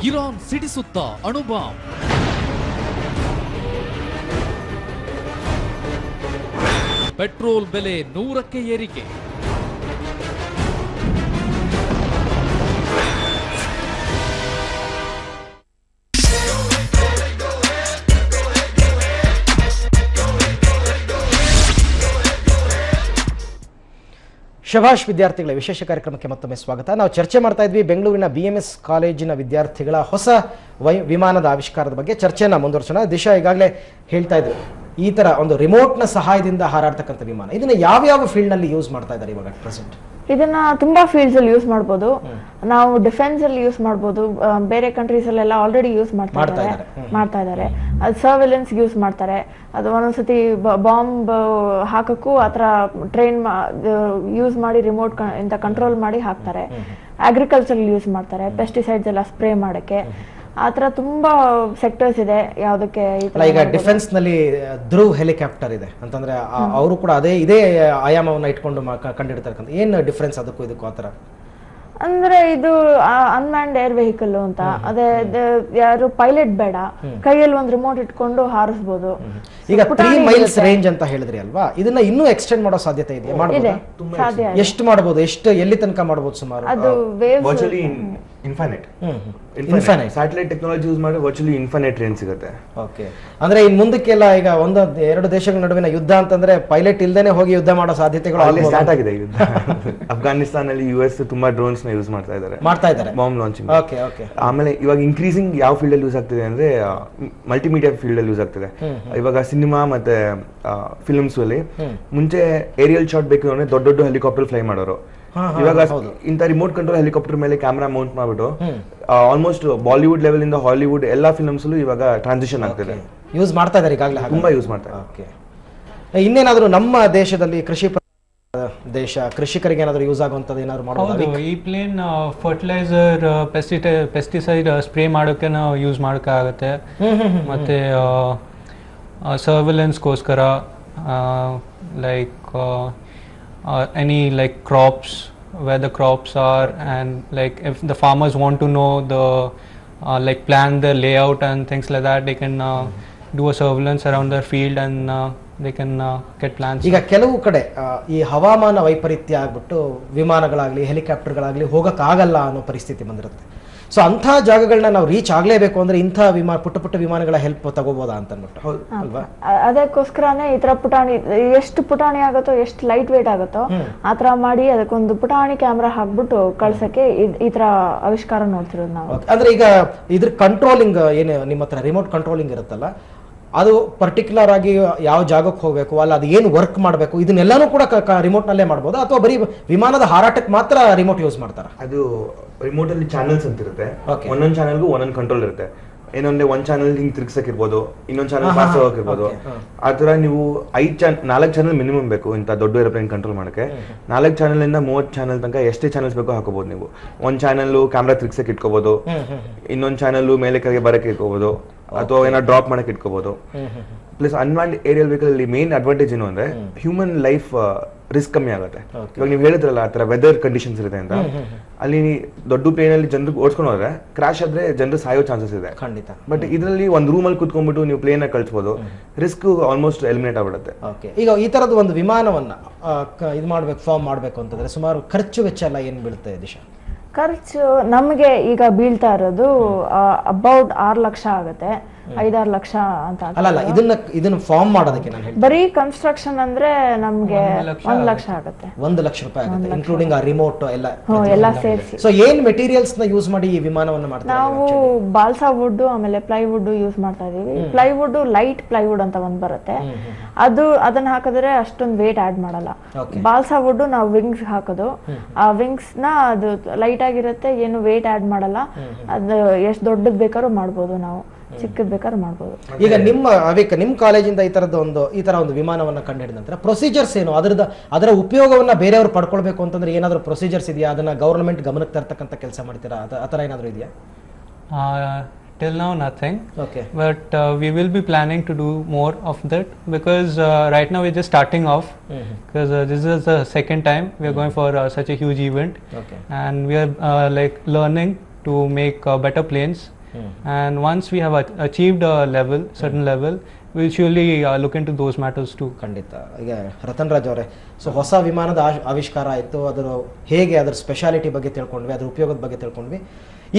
ಇರಾನ್ ಸಿಡಿಸುತ್ತ ಅಣುಬಾಂಬ್. ಪೆಟ್ರೋಲ್ ಬೆಲೆ 100ಕ್ಕೆ ಏರಿಕೆ. ಶಭಾಷ್ ವಿದ್ಯಾರ್ಥಿಗಳ ವಿಶೇಷ ಕಾರ್ಯಕ್ರಮಕ್ಕೆ ಮತ್ತೊಮ್ಮೆ ಸ್ವಾಗತ. ನಾವು ಚರ್ಚೆ ಮಾಡ್ತಾ ಇದ್ವಿ ಬೆಂಗಳೂರಿನ BMS ಕಾಲೇಜಿನ ವಿದ್ಯಾರ್ಥಿಗಳ ಹೊಸ ವಿಮಾನದ ಆವಿಷ್ಕಾರದ ಬಗ್ಗೆ ಚರ್ಚೆನ ಮುಂದುವರ್ಸೋಣ. ದಿಶಾ ಈಗಾಗಲೇ ಹೇಳ್ತಾ ಇದ್ರು ಈ ತರ ಒಂದು ರಿಮೋಟ್ನ ಸಹಾಯದಿಂದ ಹಾರಾಡ್ತಕ್ಕಂಥ ವಿಮಾನ, ಇದನ್ನ ಯಾವ ಫೀಲ್ಡ್ ನಲ್ಲಿ ಯೂಸ್ ಮಾಡ್ತಾ ಇದ್ದಾರೆ ಇವಾಗ ಪ್ರೆಸೆಂಟ್? ಇದನ್ನ ತುಂಬಾ ಫೀಲ್ಡ್ಸ್ ಅಲ್ಲಿ ಯೂಸ್ ಮಾಡಬಹುದು. ನಾವು ಡಿಫೆನ್ಸ್ ಅಲ್ಲಿ ಯೂಸ್ ಮಾಡಬಹುದು, ಬೇರೆ ಕಂಟ್ರೀಸ್ ಅಲ್ಲೆಲ್ಲ ಆಲ್ರೆಡಿ ಯೂಸ್ ಮಾಡ್ತಾ ಇದ್ದಾರೆ. ಅದು ಸರ್ವೆಲೆನ್ಸ್ ಯೂಸ್ ಮಾಡ್ತಾರೆ. ಅದು ಒಂದೊಂದ್ಸತಿ ಬಾಂಬ್ ಹಾಕಕ್ಕೂ ಆತರ ಟ್ರೈನ್ ಯೂಸ್ ಮಾಡಿ ರಿಮೋಟ್ ಇಂದ ಕಂಟ್ರೋಲ್ ಮಾಡಿ ಹಾಕ್ತಾರೆ. ಅಗ್ರಿಕಲ್ಚರ್ ಯೂಸ್ ಮಾಡ್ತಾರೆ, ಪೆಸ್ಟಿಸೈಡ್ಸ್ ಎಲ್ಲ ಸ್ಪ್ರೇ ಮಾಡಕ್ಕೆ. ಆತರ ತುಂಬಾ ಸೆಕ್ಟರ್ಸ್ ಇದೆ. ಯಾವುದಕ್ಕೆ ಈಗ ಡಿಫೆನ್ಸ್ ನಲ್ಲಿ ಧ್ರುವ್ ಹೆಲಿಕಾಪ್ಟರ್ ಇದೆ ಅಂತಂದ್ರೆ ಅವರು ಕೂಡ ಇದೇ ಆಯಾಮವನ್ನ ಇಟ್ಕೊಂಡು ಕಂಡಿಡ್ತಕ್ಕಂಥ ಏನ್ ಡಿಫರೆನ್ಸ್ ಅದಕ್ಕೂ ಇದಕ್ಕೂ ಆತರ ಅಂದ್ರೆ ಇದು ಅನ್ಮ್ಯಾನ್ಡ್ ಏರ್ ವೆಹಿಕಲ್ ಅಂತ. ಅದೇ ಯಾರು ಪೈಲಟ್ ಬೇಡ, ಕೈಯಲ್ಲಿ ಒಂದು ರಿಮೋಟ್ ಇಟ್ಕೊಂಡು ಹಾರಿಸಬಹುದು. ಈಗ 3 ಮೈಲ್ಸ್ ರೇಂಜ್ ಅಂತ ಹೇಳಿದ್ರಿ ಅಲ್ವಾ, ಇದನ್ನ ಇನ್ನೂ ಎಕ್ಸ್ಟೆಂಡ್ ಮಾಡೋ ಸಾಧ್ಯತೆ ಇದೆಯಾ? ಮಾಡಬಹುದು. ಎಷ್ಟು ಮಾಡಬಹುದು? ಎಷ್ಟು ಎಲ್ಲಿ ತನಕ ಮಾಡಬಹುದು? ಸುಮಾರು ಅದು virtually infinite satellite technology use ಮಾಡಿ ವರ್ಚುವಲಿ ಇನ್ಫಿನಿಟ್ ರೇಂಜ್ ಸಿಗುತ್ತೆ. ಓಕೆ, ಅಂದ್ರೆ ಇನ್ ಮುಂದಕ್ಕೆಲ್ಲ ಈಗ ಎರಡು ದೇಶಗಳ ನಡುವಿನ ಯುದ್ಧ ಅಂತಂದ್ರೆ ಪೈಲಟ್ ಇಲ್ದೇನೆ ಹೋಗಿ ಯುದ್ಧ ಮಾಡೋ ಸಾಧ್ಯತೆಗಳು ಅಲ್ಲಿ ಸ್ಟಾರ್ಟ್ ಆಗಿದೆ ಯುದ್ಧ. ಅಫ್ಘಾನಿಸ್ತಾನ್ ಅಲ್ಲಿ US ತುಂಬಾ ಡ್ರೋನ್ಸ್ ನ ಯೂಸ್ ಮಾಡ್ತಾ ಇದ್ದಾರೆ ಬಾಂಬ್ ಲಾಂಚಿಂಗ್. ಆಮೇಲೆ ಇವಾಗ ಇನ್ಕ್ರೀಸಿಂಗ್ ಯಾವ ಫೀಲ್ಡ್ ಅಲ್ಲಿ ಯೂಸ್ ಆಗ್ತಿದೆ ಅಂದ್ರೆ ಮಲ್ಟಿಮೀಡಿಯಾ ಫೀಲ್ಡ್ ಅಲ್ಲಿ ಯೂಸ್ ಆಗ್ತಿದೆ. ಇವಾಗ ಸಿನಿಮಾ ಮತ್ತೆ ಫಿಲ್ಮ್ಸ್ ಅಲ್ಲಿ ಮುಂಚೆ ಏರಿಯಲ್ ಶಾಟ್ ಬೇಕು ಅಂದ್ರೆ ದೊಡ್ಡ ಹೆಲಿಕಾಪ್ಟರ್ ಫ್ಲೈ ಮಾಡೋರು. ಇವಾಗ ಇಂತ ರಿಮೋಟ್ ಕಂಟ್ರೋಲ್ ಹೆಲಿಕಾಪ್ಟರ್ ಮೇಲೆ ಕ್ಯಾಮ್ರಾ ಮೌಂಟ್ ಮಾಡ್ಬಿಟ್ಟು ಆಲ್ಮೋಸ್ಟ್ ಬಾಲಿವುಡ್ ಲೆವೆಲ್ ಇಂದ ಹಾಲಿವುಡ್ ಎಲ್ಲಾ ಫಿಲ್ಮ್ಸ್ ಇವಾಗ ಟ್ರಾನ್ಸಿಷನ್ ಆಗ್ತಿದೆ. ಯೂಸ್ ಮಾಡ್ತಾ ಇದ್ದಾರೆ ಈಗಾಗಲೇ, ತುಂಬಾ ಯೂಸ್ ಮಾಡ್ತಾರೆ. ಇನ್ನೇನಾದ್ರೂ ನಮ್ಮ ದೇಶದಲ್ಲಿ ದೇಶ ಕೃಷಿಕರಿಗೆ ಏನಾದರೂ ಯೂಸ್ ಆಗುವಂತದ್ದು ಏನಾದ್ರು ಮಾಡಬಹುದು? ಈ ಪ್ಲೇನ್ ಫರ್ಟಿಲೈಸರ್ ಪೆಸ್ಟಿಸೈಡ್ ಸ್ಪ್ರೇ ಮಾಡೋಕೆ ನಾವು ಯೂಸ್ ಮಾಡೋಕ್ಕಾಗತ್ತೆ. ಮತ್ತೆ ಸರ್ವೆಲೆನ್ಸ್ಗೋಸ್ಕರ like any like crops, where the crops are, and like if the farmers want to know the like plan the layout and things like that, they can do a surveillance around their field and they can get plans. ಈಗ ಕೆಲವು ಕಡೆ ಈ ಹವಾಮಾನ ವೈಪರೀತ್ಯ ಆಗ್ಬಿಟ್ಟು ವಿಮಾನಗಳಾಗ್ಲಿ ಹೆಲಿಕಾಪ್ಟರ್ಗಳಾಗ್ಲಿ ಹೋಗಕ್ಕಾಗಲ್ಲ ಅನ್ನೋ ಪರಿಸ್ಥಿತಿ ಬಂದಿರುತ್ತೆ. ಸೊ ಅಂಥ ಜಾಗಗಳನ್ನ ನಾವು ರೀಚ್ ಆಗ್ಲೇಬೇಕು ಅಂದ್ರೆ ಇಂಥ ಪುಟ್ಟ ವಿಮಾನಗಳ ಹೆಲ್ಪ್ ತಗೋಬಹುದಾ ಅಂತ ಅಂದ್ಬಿಟ್ಟು ಅಲ್ವಾ? ಅದಕ್ಕೋಸ್ಕರನೇ ಈ ತರ ಪುಟಾಣಿ, ಎಷ್ಟು ಪುಟಾಣಿ ಆಗುತ್ತೋ, ಎಷ್ಟು ಲೈಟ್ ವೇಟ್ ಆಗುತ್ತೋ ಆತರ ಮಾಡಿ ಅದಕ್ಕೊಂದು ಪುಟಾಣಿ ಕ್ಯಾಮ್ರಾ ಹಾಕ್ಬಿಟ್ಟು ಕಳ್ಸಕ್ಕೆ ಈ ತರ ಆವಿಷ್ಕಾರ ನೋಡ್ತಿರೋದು ನಾವು. ಅಂದ್ರೆ ಈಗ ಇದ್ರ ಕಂಟ್ರೋಲಿಂಗ್ ಏನು ನಿಮ್ಮ ಹತ್ರ ರಿಮೋಟ್ ಕಂಟ್ರೋಲಿಂಗ್ ಇರುತ್ತಲ್ಲ, ಅದು ಪರ್ಟಿಕ್ಯುಲರ್ ಆಗಿ ಯಾವ ಜಾಗಕ್ಕೆ ಹೋಗಬೇಕು ಅಲ್ಲ, ಅದು ಏನು ವರ್ಕ್ ಮಾಡಬೇಕು, ಇದನ್ನೆಲ್ಲಾನು ಕೂಡ ರಿಮೋಟ್ ನಲ್ಲೇ ಮಾಡಬಹುದು ಅಥವಾ ಬರೀ ವಿಮಾನದ ಹಾರಾಟಕ್ಕೆ ಮಾತ್ರ ರಿಮೋಟ್ ಯೂಸ್ ಮಾಡ್ತಾರೆ? ಅದು ರಿಮೋಟ್ ಅಲ್ಲಿ ಚಾನೆಲ್ಸ್ ಅಂತ ಇರುತ್ತೆ. ಒಂದೊಂದು ಚಾನೆಲ್ಗೂ ಒಂದೊಂದು ಕಂಟ್ರೋಲ್ ಇರುತ್ತೆ. ಏನಂದ್ರೆ ಒಂದ್ ಚಾನೆಲ್ ಹಿಂಗ್ ತಿರ್ಗ್ಸಕ್ಕಿರ್ಬೋದು, ಇನ್ನೊಂದ್ ಚಾನೆಲ್ ಪಾಸ್ ಹೋಗಿರ್ಬೋದು. ಆತರ ನೀವು 4 ಚಾನೆಲ್ ಮಿನಿಮಮ್ ಬೇಕು ಇಂತ ದೊಡ್ಡ ಏರೋಪ್ಲೇನ್ ಕಂಟ್ರೋಲ್ ಮಾಡಕ್ಕೆ. 4 ಚಾನೆಲ್ ಇಂದ 30 ಚಾನೆಲ್ ತನಕ ಎಷ್ಟೇ ಚಾನೆಲ್ಸ್ ಬೇಕೋ ಹಾಕೋಬಹುದು ನೀವು. ಒಂದ್ ಚಾನೆಲ್ ಕ್ಯಾಮ್ರಾ ತಿರ್ಗ್ಸಕ್ ಇಟ್ಕೋಬಹುದು, ಇನ್ನೊಂದ್ ಚಾನೆಲ್ ಮೇಲೆ ಕೆಳಗೆ ಬರಕ್ಕೆ ಇಟ್ಕೋಬಹುದು, ಅಥವಾ ಏನಾದ್ರು ಡ್ರಾಪ್ ಮಾಡಕ್ಕೆ ಇಟ್ಕೋಬಹುದು. ಪ್ಲಸ್ ಅನ್ಮ್ಯಾನ್ಡ್ ಏರಿಯಲ್ ವೆಹಿಕಲ್ ಅಲ್ಲಿ ಮೇನ್ ಅಡ್ವಾಂಟೇಜ್ ಏನು ಅಂದ್ರೆ ಹ್ಯೂಮನ್ ಲೈಫ್ ರಿಸ್ಕ್ ಕಮ್ಮಿ ಆಗುತ್ತೆ. ಇವಾಗ ನೀವು ಹೇಳಿದ್ರಲ್ಲ ಆತರ ವೆದರ್ ಕಂಡೀಷನ್ಸ್ ಇರುತ್ತೆ ಅಂತ, ಅಲ್ಲಿ ದೊಡ್ಡ ಪ್ಲೇನ್ ಅಲ್ಲಿ ಜನರು ಓಡಿಸ್ಕೊಂಡು ಹೋದ್ರೆ ಕ್ರಾಶ್ ಆದ್ರೆ ಜನರು ಸಾಯೋ ಚಾನ್ಸಸ್ ಇದೆ ಖಂಡಿತ. ಬಟ್ ಇದರಲ್ಲಿ ಒಂದು ರೂಮ್ ಅಲ್ಲಿ ಕುತ್ಕೊಂಡ್ಬಿಟ್ಟು ನೀವು ಪ್ಲೇನ್ ಕಳಿಸಬಹುದು, ರಿಸ್ಕ್ ಆಲ್ಮೋಸ್ಟ್ ಎಲಿಮಿನೇಟ್ ಆಗ್ಬಿಡುತ್ತೆ. ಈಗ ಈ ತರದ ಒಂದು ವಿಮಾನವನ್ನ ಇದು ಮಾಡ್ಬೇಕು, ಫಾರ್ಮ್ ಮಾಡ್ಬೇಕು ಅಂತಂದ್ರೆ ಸುಮಾರು ಖರ್ಚು ವೆಚ್ಚ ಎಲ್ಲ ಏನ್ ಬೀಳುತ್ತೆ ದಿಶಾ? ಖರ್ಚು ನಮಗೆ ಈಗ ಬೀಳ್ತಾ ಇರೋದು ಅಬೌಟ್ 6 ಲಕ್ಷ ಆಗುತ್ತೆ, 5-6 ಲಕ್ಷ ಅಂತ. ಅಲ್ಲ, ಇದನ್ನ ಫಾರ್ಮ್ ಮಾಡೋದಕ್ಕೆ ಬರೀ ಕನ್ಸ್ಟ್ರಕ್ಷನ್ ಅಂದ್ರೆ ನಮ್ಗೆ 1 ಲಕ್ಷ ಆಗುತ್ತೆ. 1 ಲಕ್ಷ ರೂಪಾಯಿ ಆಗುತ್ತೆ, ಇನ್ಕ್ಲೂಡಿಂಗ್ ಆ ರಿಮೋಟ್ ಎಲ್ಲ ಸೇರಿಸಿ. ಸೊ ಏನ್ ಮೆಟೀರಿಯಲ್ಸ್ ನ ಯೂಸ್ ಮಾಡಿ ಈ ವಿಮಾನವನ್ನ ಮಾಡ್ತಾರೆ? ನಾವು ಬಾಲ್ಸಾ ವುಡ್ ಆಮೇಲೆ ಪ್ಲೈವುಡ್ ಯೂಸ್ ಮಾಡ್ತಾ ಇದೀವಿ. ಪ್ಲೈವುಡ್ ಲೈಟ್ ಪ್ಲೈವುಡ್ ಅಂತ ಒಂದ್ ಬರುತ್ತೆ, ಅದನ್ನ ಹಾಕಿದ್ರೆ ಅಷ್ಟೊಂದು ವೇಟ್ ಆಡ್ ಮಾಡಲ್ಲ. ಬಾಲ್ಸಾ ವುಡ್ ನಾವು ವಿಂಗ್ಸ್ ಹಾಕೋದು, ಆ ವಿಂಗ್ಸ್ ನ ಅದು ಲೈಟ್ ಆಗಿರುತ್ತೆ, ಏನು ವೇಟ್ ಆಡ್ ಮಾಡಲ್ಲ. ಅದು ಎಷ್ಟು ದೊಡ್ಡದ್ ಬೇಕಾದ್ರೂ ಮಾಡ್ಬೋದು ನಾವು. ಚಿಕ್ಕದ್ ಬೇಕಾದ್ರೆ ಮಾಡ್ಬೋದು. ಈಗ ನಿಮ್ಮ ಕಾಲೇಜಿಂದ ಈ ತರ ಒಂದು ವಿಮಾನವನ್ನ ಕಂಡುಹಿಡಿದ ನಂತರ ಪ್ರೊಸೀಜರ್ಸ್ ಏನು, ಅದರ ಉಪಯೋಗವನ್ನ ಬೇರೆಯವರು ಪಡ್ಕೊಳ್ಬೇಕು ಅಂತಂದ್ರೆ ಏನಾದರೂ ಪ್ರೊಸೀಜರ್ಸ್ ಇದೆಯಾ? ಅದನ್ನ ಗವರ್ನಮೆಂಟ್ ಗಮನಕ್ಕೆ ತರ್ತಕ್ಕಂಥ ಕೆಲಸ ಮಾಡ್ತೀರಾ? ಆ ಥರ ಏನಾದರೂ ಇದೆಯಾ? Till now nothing. Okay. But we will be planning to do more of that because right now we're just starting off because this is the second time we are going for such a huge event. Okay. And we are like learning to make better planes. And once we have achieved a certain level, we'll surely look into those matters too. ಖಂಡಿತ. ಈಗ ರತನ್ ರಾಜ್ ಅವರೇ, ಸೊ ಹೊಸ ವಿಮಾನದ ಆವಿಷ್ಕಾರ ಆಯಿತು, ಅದರ ಸ್ಪೆಷಾಲಿಟಿ ಬಗ್ಗೆ ತಿಳ್ಕೊಂಡ್ವಿ, ಅದರ ಉಪಯೋಗದ ಬಗ್ಗೆ ತಿಳ್ಕೊಂಡ್ವಿ.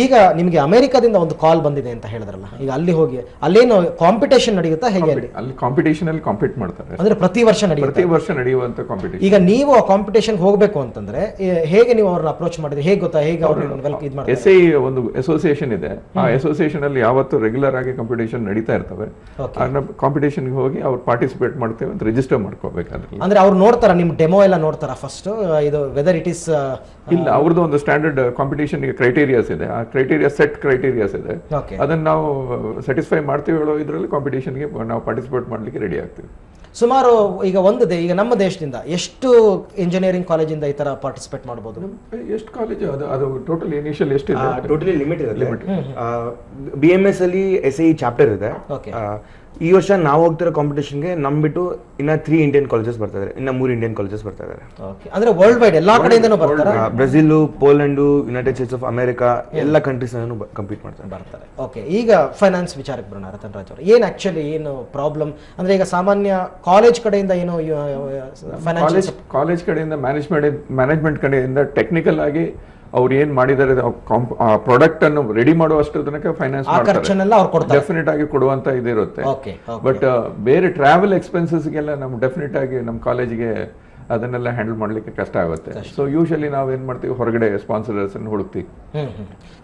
ಈಗ ನಿಮಗೆ ಅಮೆರಿಕಾದಿಂದ ಒಂದು ಕಾಲ್ ಬಂದಿದೆ ಅಂತ ಹೇಳಿದ್ರಲ್ಲ, ಈಗ ಅಲ್ಲಿ ಹೋಗಿ ಅಲ್ಲೇನು ಕಾಂಪಿಟೇಷನ್ ನಡೆಯುತ್ತಾ ಹೇಗೆ? ಅಲ್ಲಿ ಕಾಂಪಿಟೇಷನ್ ಅಲ್ಲಿ ಕಾಂಪೀಟ್ ಮಾಡ್ತಾರೆ, ಅಂದ್ರೆ ಪ್ರತಿ ವರ್ಷ ನಡೆಯುವಂತ ಕಾಂಪಿಟೇಷನ್. ಈಗ ನೀವು ಆ ಕಾಂಪಿಟೇಷನ್ ಹೋಗಬೇಕು ಅಂತಂದ್ರೆ ಹೇಗೆ ನೀವು ಅವ್ರನ್ನ ಅಪ್ರೋಚ್ ಮಾಡಿದ್ರೆ ಹೇಗೆ ಗೊತ್ತಾ? ಹೇಗೆ ಅವ್ರನ್ನ SI ಒಂದು ಅಸೋಸಿಯೇಷನ್ ಇದೆ, ಆ ಅಸೋಸಿಯೇಷನ್ ಅಲ್ಲಿ ಯಾವತ್ತು ರೆಗ್ಯುಲರ್ ಆಗಿ ಕಾಂಪಿಟೇಷನ್ ನಡೀತಾ ಇರ್ತವೆ. ಕಾಂಪಿಟೇಷನ್ ಹೋಗಿ ಅವ್ರು ಪಾರ್ಟಿಸಿಪೇಟ್ ಮಾಡ್ತೇವೆ ಅಂತ ರಿಜಿಸ್ಟರ್ ಮಾಡ್ಕೋಬೇಕಾದ್ರೆ. ಅಂದ್ರೆ ಅವ್ರು ನೋಡ್ತಾರ ನಿಮ್ ಡೆಮೋ ಎಲ್ಲ ನೋಡ್ತಾರ ಫಸ್ಟ್ ಇದು ವೆದರ್ ಇಟ್ ಇಸ್? ಇಲ್ಲ, ಅವ್ರದ್ದು ಒಂದು ಸ್ಟ್ಯಾಂಡರ್ಡ್ ಕಾಂಪಿಟೇಷನ್ ಕ್ರೈಟೀರಿಯಾಸ್ ಇದೆ, ಆ ಸೆಟ್ ಕ್ರೈಟೀರಿಯಾಸ್ ಇದೆ. ಅದನ್ನ ನಾವು ಸ್ಯಾಟಿಸ್ಫೈ ಮಾಡ್ತೀವಿ ಹೇಳೋ ಇದರಲ್ಲಿ ಕಾಂಪಿಟೇಷನ್ಗೆ ನಾವು ಪಾರ್ಟಿಸಿಪೇಟ್ ಮಾಡ್ಲಿಕ್ಕೆ ರೆಡಿ ಆಗ್ತೀವಿ. ಸುಮಾರು ಈಗ ಈಗ ನಮ್ಮ ದೇಶದಿಂದ ಎಷ್ಟು ಇಂಜಿನಿಯರಿಂಗ್ ಕಾಲೇಜಿಂದ ಈ ತರ ಪಾರ್ಟಿಸಿಪೇಟ್ ಮಾಡಬಹುದು? ಎಷ್ಟು ಕಾಲೇಜ್ ಅದು ಟೋಟಲ್ ಇನಿಷಿಯಲ್ ಎಷ್ಟಿದೆ? ಟೋಟಲಿ ಲಿಮಿಟ್ ಇದೆ. BMS ಅಲ್ಲಿ SI ಚಾಪ್ಟರ್ ಇದೆ. ಈ ವರ್ಷ ನಾವು ಹೋಗ್ತಿರೋ ಕಾಂಪಿಟೇಷನ್ಗೆ ಬಿಟ್ಟು ಇನ್ನ 3 ಇಂಡಿಯನ್ ಕಾಲೇಜಸ್ ಬರ್ತಾ ಇದ್ದಾರೆ, ಇನ್ನ 3 ಇಂಡಿಯನ್ ಕಾಲೇಜಸ್ ಬರ್ತಾ ಇದ್ದಾರೆ. ಅಂದ್ರೆ ವರ್ಲ್ಡ್ ವೈಡ್ ಎಲ್ಲಾ ಕಡೆಯಿಂದನೂ ಬರ್ತಾರೆ. Brazil, Poland, United States of America ಎಲ್ಲ ಕಂಟ್ರೀಸ್ ಕಂಪೀಟ್ ಬರ್ತಾರೆ. ಓಕೆ, ಈಗ ಫೈನಾನ್ಸ್ ವಿಚಾರಕ್ಕೆ ಬರೋಣ ರತನ್ ರಾಜ್ ಅವರು. ಏನು ಆಕ್ಚುಲಿ ಏನು ಪ್ರಾಬ್ಲಮ್ ಅಂದ್ರೆ ಈಗ ಸಾಮಾನ್ಯ ಕಾಲೇಜ್ ಕಡೆಯಿಂದ ಏನು ಕಾಲೇಜ್ ಕಡೆಯಿಂದ ಮ್ಯಾನೇಜ್ಮೆಂಟ್ ಕಡೆಯಿಂದ ಟೆಕ್ನಿಕಲ್ ಆಗಿ ಅವ್ರು ಏನ್ ಮಾಡಿದ್ದಾರೆ ಪ್ರಾಡಕ್ಟ್ ಅನ್ನು ರೆಡಿ ಮಾಡುವಷ್ಟು ತನಕ ಫೈನಾನ್ಸ್ ಡೆಫಿನೆಟ್ ಆಗಿ ಕೊಡುವಂತ ಇದಿರುತ್ತೆ. ಬಟ್ ಬೇರೆ ಟ್ರಾವೆಲ್ ಎಕ್ಸ್ಪೆನ್ಸಸ್ಗೆಲ್ಲ ನಮ್ಗೆ ಡೆಫಿನೆಟ್ ಆಗಿ ನಮ್ಮ ಕಾಲೇಜಿಗೆ ಅದನ್ನೆಲ್ಲ ಹ್ಯಾಂಡಲ್ ಮಾಡ್ಲಿಕ್ಕೆ ಕಷ್ಟ ಆಗುತ್ತೆ. ಸೊ ಯೂಶಲಿ ನಾವು ಏನ್ ಮಾಡ್ತೀವಿ, ಹೊರಗಡೆ ಸ್ಪಾನ್ಸರ್ಸ್ ಅನ್ನು ಹುಡುಕ್ತೀವಿ.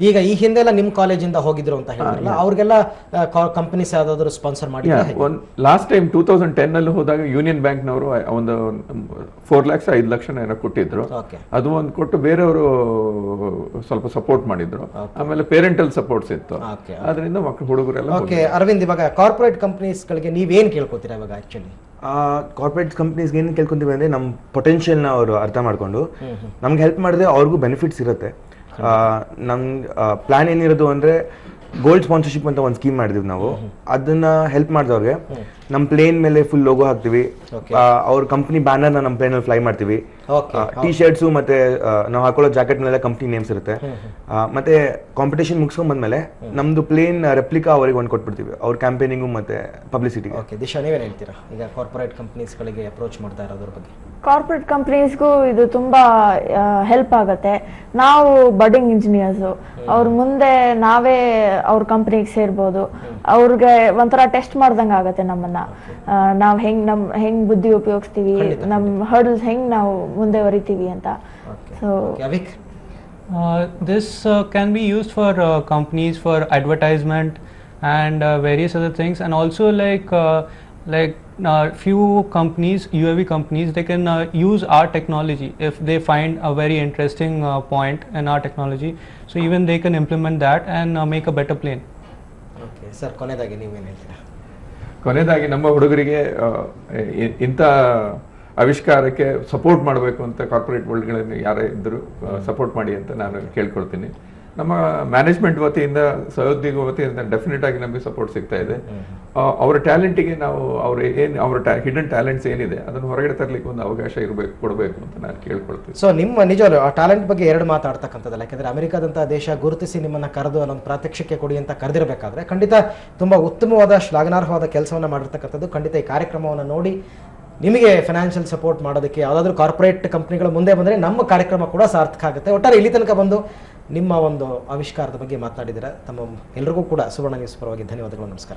ಈಗ ಈ ಹಿಂದೆಲ್ಲ ನಿಮ್ ಕಾಲೇಜಿಂದ ಹೋಗಿದ್ರು ಅಂತ ಹೇಳಿದ್ರಲ್ಲ, ಅವ್ರಿಗೆಲ್ಲ ಕಂಪನೀಸ್ ಯಾವ್ದಾದ್ರು ಸ್ಪಾನ್ಸರ್ ಮಾಡಿ? ಲಾಸ್ಟ್ ಟೈಮ್ 2010 ಅಲ್ಲಿ ಹೋದಾಗ ಯೂನಿಯನ್ ಬ್ಯಾಂಕ್ ನವರು ಒಂದು 4 ಲಕ್ಷ 5 ಲಕ್ಷ ಏನೋ ಕೊಟ್ಟಿದ್ರು. ಅದು ಒಂದು ಕೊಟ್ಟು ಬೇರೆಯವರು ಸ್ವಲ್ಪ ಸಪೋರ್ಟ್ ಮಾಡಿದ್ರು. ಆಮೇಲೆ ಪೇರೆಂಟಲ್ ಸಪೋರ್ಟ್ಸ್ ಇತ್ತು, ಅದರಿಂದ ಮಕ್ಕಳು ಹುಡುಗರೆಲ್ಲ. ಓಕೆ ಅರವಿಂದ್, ಇವಾಗ ಕಾರ್ಪೊರೇಟ್ ಕಂಪನೀಸ್ ಗಳಿಗೆ ನೀವೇನ್ ಕೇಳ್ಕೊತೀರಾ ಇವಾಗ? ಆಕ್ಚುಲಿ ಕಾರ್ಪೊರೇಟ್ ಕಂಪ್ನೀಸ್ಗೆ ಏನು ಕೇಳ್ಕೊಂತೀವಿ ಅಂದರೆ ನಮ್ಮ ಪೊಟೆನ್ಷಿಯಲ್ನ ಅವರು ಅರ್ಥ ಮಾಡಿಕೊಂಡು ನಮ್ಗೆ ಹೆಲ್ಪ್ ಮಾಡಿದ್ರೆ ಅವ್ರಿಗೂ ಬೆನಿಫಿಟ್ಸ್ ಇರುತ್ತೆ. ನಮ್ಮ ಪ್ಲಾನ್ ಏನಿರೋದು ಅಂದರೆ ಗೋಲ್ಡ್ ಸ್ಪಾನ್ಸರ್ಶಿಪ್ ಅಂತ ಒಂದು ಸ್ಕೀಮ್ ಮಾಡಿದ್ವಿ ನಾವು. ಅದನ್ನ ಹೆಲ್ಪ್ ಮಾಡಿದವ್ರಿಗೆ ನಮ್ಮ ಪ್ಲೇನ್ ಮೇಲೆ ಫುಲ್ ಲೋಗೋ ಹಾಕ್ತಿವಿ, ಅವ್ರ ಕಂಪ್ನಿ ಬ್ಯಾನರ್ನ ನಮ್ಮ ಪ್ಲೇನಲ್ಲಿ ಫ್ಲೈ ಮಾಡ್ತೀವಿ. ಟಿ ಶರ್ಟ್ಸು ಮತ್ತೆ ನಾವು ಹಾಕೊಳ್ಳೋ ಜಾಕೆಟ್ ಮೇಲೆ ಕಂಪ್ನಿ ನೇಮ್ಸ್ ಇರುತ್ತೆ. ಮತ್ತೆ ಕಾಂಪಿಟೇಷನ್ ಮುಗಿಸ್ಕೊಂಡ್ ಬಂದ್ಮೇಲೆ ನಮ್ದು ಪ್ಲೇನ್ ರೆಪ್ಲಿಕಾ ಅವರಿಗೆ ಒಂದು ಕೊಟ್ಬಿಡ್ತೀವಿ, ಅವ್ರ ಕ್ಯಾಂಪೇನಿಂಗು ಮತ್ತೆ ಪಬ್ಲಿಸಿಟಿ. ಓಕೆ ದಿಶಾ, ನೀವೇನು ಹೇಳ್ತೀರಾ ಈಗ ಕಾರ್ಪೊರೇಟ್ ಕಂಪ್ನೀಸ್ಗಳಿಗೆ ಅಪ್ರೋಚ್ ಮಾಡ್ತಾ ಇರೋದ್ರ ಬಗ್ಗೆ? ಕಾರ್ಪೊರೇಟ್ ಕಂಪ್ನೀಸ್ಗೂ ಇದು ತುಂಬಾ ಹೆಲ್ಪ್ ಆಗುತ್ತೆ. ನಾವು ಬಡ್ಡಿಂಗ್ ಇಂಜಿನಿಯರ್ಸು, ಅವ್ರ ಮುಂದೆ ನಾವೇ ಅವ್ರ ಕಂಪ್ನಿಗೆ ಸೇರ್ಬೋದು. ಅವ್ರಿಗೆ ಒಂಥರ ಟೆಸ್ಟ್ ಮಾಡ್ದಂಗೆ ಆಗುತ್ತೆ ನಮ್ಮನ್ನ, ನಾವು ಹೆಂಗ್ ಬುದ್ಧಿ ಉಪಯೋಗಿಸ್ತೀವಿ, ನಮ್ಮ ಹರ್ಡಲ್ಸ್ ಹೆಂಗ್ ನಾವು ಮುಂದೆ ವರಿತೀವಿ ಅಂತ. So this can be used for companies for advertisement and various other things, and also like few companies, UAV companies, they can use our technology if they find a very interesting point in our technology. So even they can implement that and make a better plane. Okay sir, ಕೊನೆಯದಾಗಿ ನೀವೇನು ಹೇಳ್ತೀರಾ? ಕೊನೆಯದಾಗಿ ನಮ್ಮ ಹುಡುಗರಿಗೆ ಇಂಥ ಆವಿಷ್ಕಾರಕ್ಕೆ ಸಪೋರ್ಟ್ ಮಾಡಬೇಕು ಅಂತ ಕಾರ್ಪೊರೇಟ್ ವರ್ಲ್ಡ್ಗಳಲ್ಲಿ ಯಾರೇ ಇದ್ದರೂ ಸಪೋರ್ಟ್ ಮಾಡಿ ಅಂತ ನಾನು ಕೇಳ್ಕೊಳ್ತೀನಿ. ನಮ್ಮ ಮ್ಯಾನೇಜ್ಮೆಂಟ್ ವತಿಯಿಂದ, ಸಹೋದ್ಯೋಗ ವತಿಯಿಂದ ಡೆಫಿನೆಟ್ ಆಗಿ ನಮಗೆ ಸಪೋರ್ಟ್ ಸಿಗ್ತಾ ಇದೆ. ಅವರ ಟ್ಯಾಲೆಂಟಿಗೆ ನಾವು ಅವರ ಹಿಡನ್ ಟ್ಯಾಲೆಂಟ್ಸ್ ಏನಿದೆ ಅದನ್ನು ಹೊರಗಡೆ ತರಲಿಕ್ಕೆ ಒಂದು ಅವಕಾಶ ಕೊಡಬೇಕು ಅಂತ ನಾನು ಕೇಳ್ಕೊಳ್ತೀನಿ. ಸೊ ನಿಮ್ಮ ನಿಜವಾಗ್ಲೂ ಆ ಟ್ಯಾಲೆಂಟ್ ಬಗ್ಗೆ ಎರಡು ಮಾತಾಡ್ತಕ್ಕಂಥದ್ದಲ್ಲ, ಯಾಕಂದ್ರೆ ಅಮೆರಿಕಾದಂತಹ ದೇಶ ಗುರುತಿಸಿ ನಿಮ್ಮನ್ನ ಕರೆದು ಅನ್ನೊಂದು ಪ್ರಾತ್ಯಕ್ಷಿಕೆ ಕೊಡಿ ಅಂತ ಕರೆದಿರಬೇಕಾದ್ರೆ ಖಂಡಿತ ತುಂಬಾ ಉತ್ತಮವಾದ ಶ್ಲಾಘನಾರ್ಹವಾದ ಕೆಲಸವನ್ನ ಮಾಡಿರ್ತಕ್ಕಂಥದ್ದು. ಖಂಡಿತ ಈ ಕಾರ್ಯಕ್ರಮವನ್ನು ನೋಡಿ ನಿಮಗೆ ಫೈನಾನ್ಷಿಯಲ್ ಸಪೋರ್ಟ್ ಮಾಡೋದಕ್ಕೆ ಯಾವುದಾದ್ರೂ ಕಾರ್ಪೊರೇಟ್ ಕಂಪ್ನಿಗಳು ಮುಂದೆ ಬಂದರೆ ನಮ್ಮ ಕಾರ್ಯಕ್ರಮ ಕೂಡ ಸಾರ್ಥಕ ಆಗುತ್ತೆ. ಒಟ್ಟಾರೆ ಇಲ್ಲಿ ತನಕ ಬಂದು ನಿಮ್ಮ ಒಂದು ಆವಿಷ್ಕಾರದ ಬಗ್ಗೆ ಮಾತನಾಡಿದ್ದೀರಾ. ತಮ್ಮ ಎಲ್ರಿಗೂ ಕೂಡ ಸುವರ್ಣ ನ್ಯೂಸ್ ಪರವಾಗಿ ಧನ್ಯವಾದಗಳು, ನಮಸ್ಕಾರ.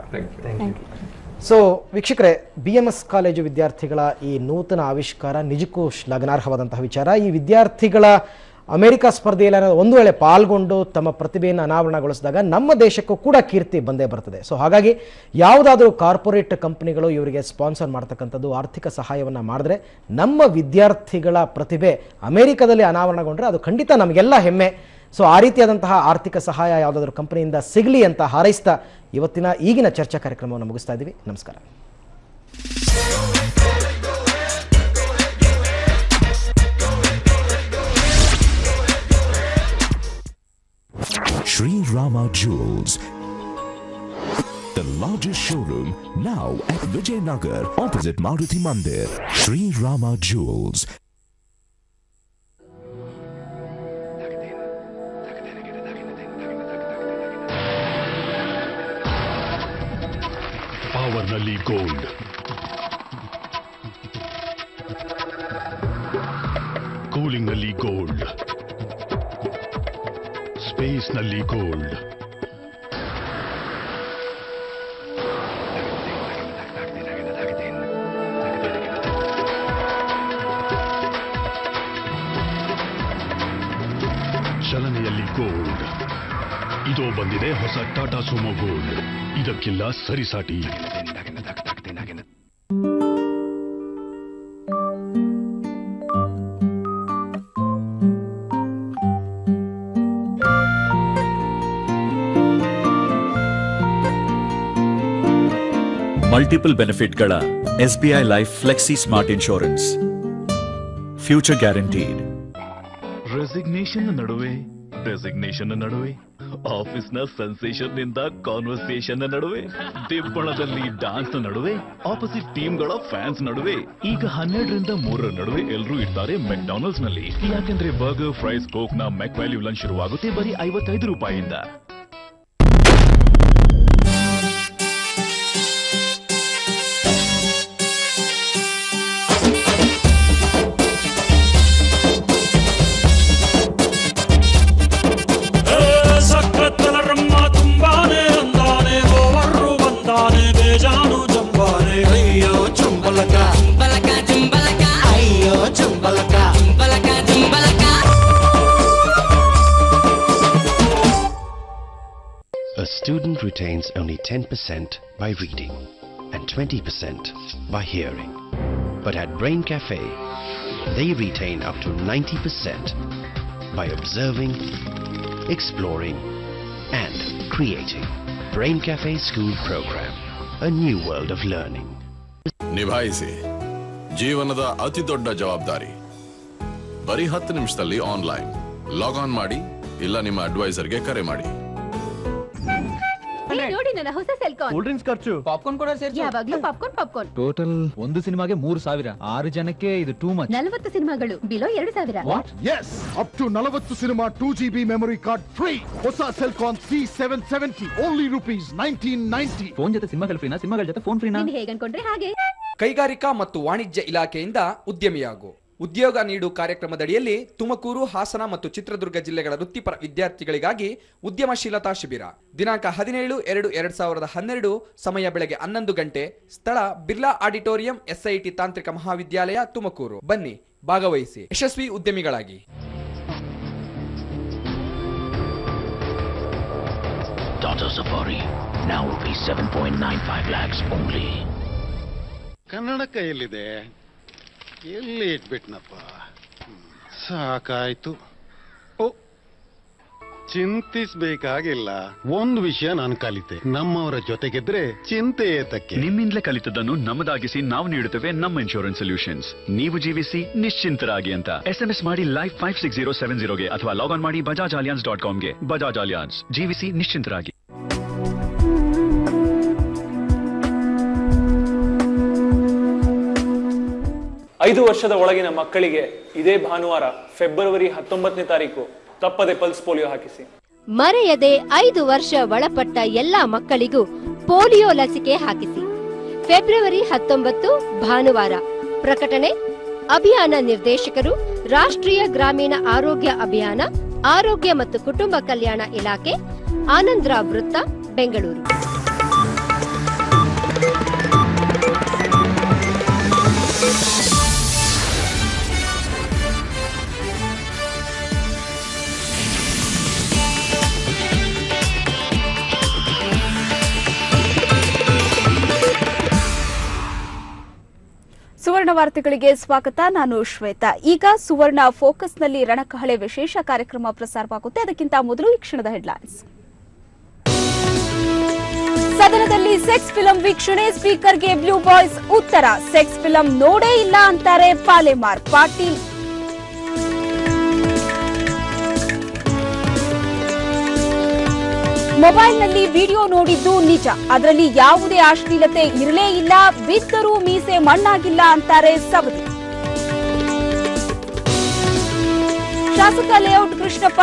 ಸೊ ವೀಕ್ಷಕರೇ, BMS ಕಾಲೇಜು ವಿದ್ಯಾರ್ಥಿಗಳ ಈ ನೂತನ ಆವಿಷ್ಕಾರ ನಿಜಕ್ಕೂ ಶ್ಲಾಘನಾರ್ಹವಾದಂತಹ ವಿಚಾರ. ಈ ವಿದ್ಯಾರ್ಥಿಗಳ ಅಮೆರಿಕ ಸ್ಪರ್ಧೆಯಲ್ಲಿ ಒಂದು ವೇಳೆ ಪಾಲ್ಗೊಂಡು ತಮ್ಮ ಪ್ರತಿಭೆಯನ್ನು ಅನಾವರಣಗೊಳಿಸಿದಾಗ ನಮ್ಮ ದೇಶಕ್ಕೂ ಕೂಡ ಕೀರ್ತಿ ಬಂದೇ ಬರ್ತದೆ. ಸೊ ಹಾಗಾಗಿ ಯಾವುದಾದ್ರೂ ಕಾರ್ಪೊರೇಟ್ ಕಂಪನಿಗಳು ಇವರಿಗೆ ಸ್ಪಾನ್ಸರ್ ಮಾಡ್ತಕ್ಕಂಥದ್ದು, ಆರ್ಥಿಕ ಸಹಾಯವನ್ನು ಮಾಡಿದ್ರೆ ನಮ್ಮ ವಿದ್ಯಾರ್ಥಿಗಳ ಪ್ರತಿಭೆ ಅಮೆರಿಕದಲ್ಲಿ ಅನಾವರಣಗೊಂಡ್ರೆ ಅದು ಖಂಡಿತ ನಮಗೆಲ್ಲ ಹೆಮ್ಮೆ. ಸೊ ಆ ರೀತಿಯಾದಂತಹ ಆರ್ಥಿಕ ಸಹಾಯ ಯಾವುದಾದ್ರೂ ಕಂಪನಿಯಿಂದ ಸಿಗಲಿ ಅಂತ ಹಾರೈಸ್ತಾ ಈಗಿನ ಚರ್ಚಾ ಕಾರ್ಯಕ್ರಮವನ್ನು ಮುಗಿಸ್ತಾ ಇದ್ದೀವಿ. ನಮಸ್ಕಾರ. Sri Rama Jewels, the largest showroom now at Vijayanagar opposite Maruti Mandir. Sri Rama Jewels. Power Nalli Gold, Cooling Nalli Gold, Space Nalli Gold. ಚಲನೆಯಲ್ಲಿ ಗೋಲ್ಡ್. ಇದು ಬಂದಿದೆ ಹೊಸ ಟಾಟಾ ಸುಮೋ ಗೋಲ್ಡ್. ಇದಕ್ಕಿಲ್ಲ ಸರಿಸಾಟಿ. ಮಲ್ಟಿಪಲ್ ಬೆನಿಫಿಟ್ಗಳ SBI life flexi smart insurance. Future guaranteed. Resignation ನಡುವೆ ಆಫೀಸ್ನ ಸೆನ್ಸೇಷನ್ ನಿಂದ ಕಾನ್ವರ್ಸೇಷನ್ ನಡುವೆ, ದಿಬ್ಬಣದಲ್ಲಿ ಡಾನ್ಸ್ ನಡುವೆ, ಆಪೋಸಿಟ್ ಟೀಮ್ಗಳ ಫ್ಯಾನ್ಸ್ ನಡುವೆ, ಈಗ 12ರಿಂದ 3 ನಡುವೆ ಎಲ್ಲರೂ ಇರ್ತಾರೆ ಮೆಕ್ಡಾನಲ್ಡ್ಸ್ ನಲ್ಲಿ. ಯಾಕೆಂದ್ರೆ ಬರ್ಗರ್, ಫ್ರೈಸ್, ಕೋಕ್ ನ ಮೆಕ್ ವ್ಯಾಲ್ಯೂ ಲಂಚ್ ಶುರುವಾಗುತ್ತೆ ಬರೀ 55 ರೂಪಾಯಿಯಿಂದ. A student retains only 10% by reading and 20% by hearing. But at Brain Cafe, they retain up to 90% by observing, exploring, and creating. Brain Cafe School Program, a new world of learning. ನಿಭಾಯಿಸಿ ಜೀವನದ ಅತಿ ದೊಡ್ಡ ಜವಾಬ್ದಾರಿ. ಬರೀ 10 ನಿಮಿಷದಲ್ಲಿ ಆನ್ಲೈನ್ ಲಾಗ್ ಆನ್ ಮಾಡಿ, ಇಲ್ಲ ನಿಮ್ಮ ಅಡ್ವೈಸರ್ಗೆ ಕರೆ ಮಾಡಿ. ನೋಡಿ ನನ್ನ ಹೊಸ ಸೆಲ್ಕಾನ್. ಕೂಲ್ ಡ್ರಿಂಕ್ಸ್ ಖರ್ಚು, ಪಾಪ್ಕಾರ್ನ್ ಕೂಡ ಸೇರಿಸಿ. ಯಾವಾಗ್ಲೂ ಪಾಪ್ಕಾರ್ನ್. ಟೋಟಲ್ ಒಂದು ಸಿನಿಮಾಗೆ 3000. 6 ಜನಕ್ಕೆ ಇದು ಟೂ ಮಚ್. 40 ಸಿನಿಮಾಗಳು below 2000. What? Yes, up to 40 cinema 2GB memory card free. ಹೊಸ ಸೆಲ್ಕಾನ್ C770 only ₹1990. ಫೋನ್ ಜೊತೆ ಸಿನಿಮಾಗಳು ಫ್ರೀನಾ? ಸಿನಿಮಾಗಳ ಜೊತೆ ಫೋನ್ ಫ್ರೀನಾ? ನೀನು ಹೇಗೆ ಅನ್ಕೊಂಡ್ರೆ ಹಾಗೆ. ಕೈಗಾರಿಕಾ ಮತ್ತು ವಾಣಿಜ್ಯ ಇಲಾಖೆಯಿಂದ ಉದ್ಯಮಿಯಾಗು. ಉದ್ಯೋಗ ನೀಡು ಕಾರ್ಯಕ್ರಮದಡಿಯಲ್ಲಿ ತುಮಕೂರು, ಹಾಸನ ಮತ್ತು ಚಿತ್ರದುರ್ಗ ಜಿಲ್ಲೆಗಳ ವೃತ್ತಿಪರ ವಿದ್ಯಾರ್ಥಿಗಳಿಗಾಗಿ ಉದ್ಯಮಶೀಲತಾ ಶಿಬಿರ. ದಿನಾಂಕ 17/2/2012, ಸಮಯ ಬೆಳಗ್ಗೆ 11 ಗಂಟೆ. ಸ್ಥಳ ಬಿರ್ಲಾ ಆಡಿಟೋರಿಯಂ, SIT ತಾಂತ್ರಿಕ ಮಹಾವಿದ್ಯಾಲಯ, ತುಮಕೂರು. ಬನ್ನಿ, ಭಾಗವಹಿಸಿ, ಯಶಸ್ವಿ ಉದ್ಯಮಿಗಳಾಗಿ. Tata Safari now rupees 7.95 lakhs only. Kannada ಕೈಯಲ್ಲಿದೆ, ಎಲ್ಲಿ ಇಟ್ಬಿಟ್ನಪ್ಪ, ಸಾಕಾಯ್ತು. ಚಿಂತಿಸಬೇಕಾಗಿಲ್ಲ. ಒಂದು ವಿಷಯ ನಾನು ಕಲಿತೆ, ನಮ್ಮವರ ಜೊತೆಗಿದ್ರೆ ಚಿಂತೆ ಏತಕ್ಕೆ. ನಿಮ್ಮಿಂದಲೇ ಕಲಿತದನ್ನು ನಮ್ಮದಾಗಿಸಿ ನಾವು ನೀಡುತ್ತೇವೆ ನಮ್ಮ ಇನ್ಶೂರೆನ್ಸ್ ಸೊಲ್ಯೂಷನ್ಸ್. ನೀವು ಜೀವಿಸಿ ನಿಶ್ಚಿಂತರಾಗಿ ಅಂತ SMS ಮಾಡಿ ಲೈಫ್ 56070ಗೆ ಅಥವಾ ಲಾಗ್ ಆನ್ ಮಾಡಿ bajajalians.comಗೆ. ಬಜಾಜ್ ಅಲಿಯಾನ್ಸ್, ಜೀವಿಸಿ ನಿಶ್ಚಿಂತರಾಗಿ. ಐದು ವರ್ಷದ ಒಳಗಿನ ಮಕ್ಕಳಿಗೆ ಇದೇ ಭಾನುವಾರ ಫೆಬ್ರವರಿ 19ನೇ ತಾರೀಕು ತಪ್ಪದೆ ಪಲ್ಸ್ ಪೋಲಿಯೋ ಹಾಕಿಸಿ. ಮರೆಯದೆ 5 ವರ್ಷ ಒಳಪಟ್ಟ ಎಲ್ಲಾ ಮಕ್ಕಳಿಗೂ ಪೋಲಿಯೋ ಲಸಿಕೆ ಹಾಕಿಸಿ. ಫೆಬ್ರವರಿ 19 ಭಾನುವಾರ. ಪ್ರಕಟಣೆ ಅಭಿಯಾನ ನಿರ್ದೇಶಕರು, ರಾಷ್ಟ್ರೀಯ ಗ್ರಾಮೀಣ ಆರೋಗ್ಯ ಅಭಿಯಾನ, ಆರೋಗ್ಯ ಮತ್ತು ಕುಟುಂಬ ಕಲ್ಯಾಣ ಇಲಾಖೆ, ಆನಂದರಾವ್ ವೃತ್ತ, ಬೆಂಗಳೂರು. ಸುವರ್ಣ ವಾರ್ತೆಗಳಿಗೆ ಸ್ವಾಗತ. ನಾನು ಶ್ವೇತಾ. ಈಗ ಸುವರ್ಣ ಫೋಕಸ್ನಲ್ಲಿ ರಣಕಹಳೆ ವಿಶೇಷ ಕಾರ್ಯಕ್ರಮ ಪ್ರಸಾರವಾಗುತ್ತೆ. ಅದಕ್ಕಿಂತ ಮೊದಲು ಈ ಕ್ಷಣದ ಹೆಡ್ಲೈನ್ಸ್. ಸದನದಲ್ಲಿ ಸೆಕ್ಸ್ ಫಿಲಂ ವೀಕ್ಷಣೆ, ಸ್ಪೀಕರ್ಗೆ ಬ್ಲೂ ಬಾಯ್ಸ್ ಉತ್ತರ. ಸೆಕ್ಸ್ ಫಿಲಂ ನೋಡೇ ಇಲ್ಲ ಅಂತಾರೆ ಪಾಲೆಮಾರ್. ಪಾಟೀಲ್ ಮೊಬೈಲ್ನಲ್ಲಿ ವಿಡಿಯೋ ನೋಡಿದ್ದು ನಿಜ, ಅದರಲ್ಲಿ ಯಾವುದೇ ಅಶ್ಲೀಲತೆ ಇರಲೇ ಇಲ್ಲ, ಬಿದ್ದರೂ ಮೀಸೆ ಮಣ್ಣಾಗಿಲ್ಲ ಅಂತಾರೆ ಸವದಿ. ಶಾಸಕ ಲೇಔಟ್ ಕೃಷ್ಣಪ್ಪ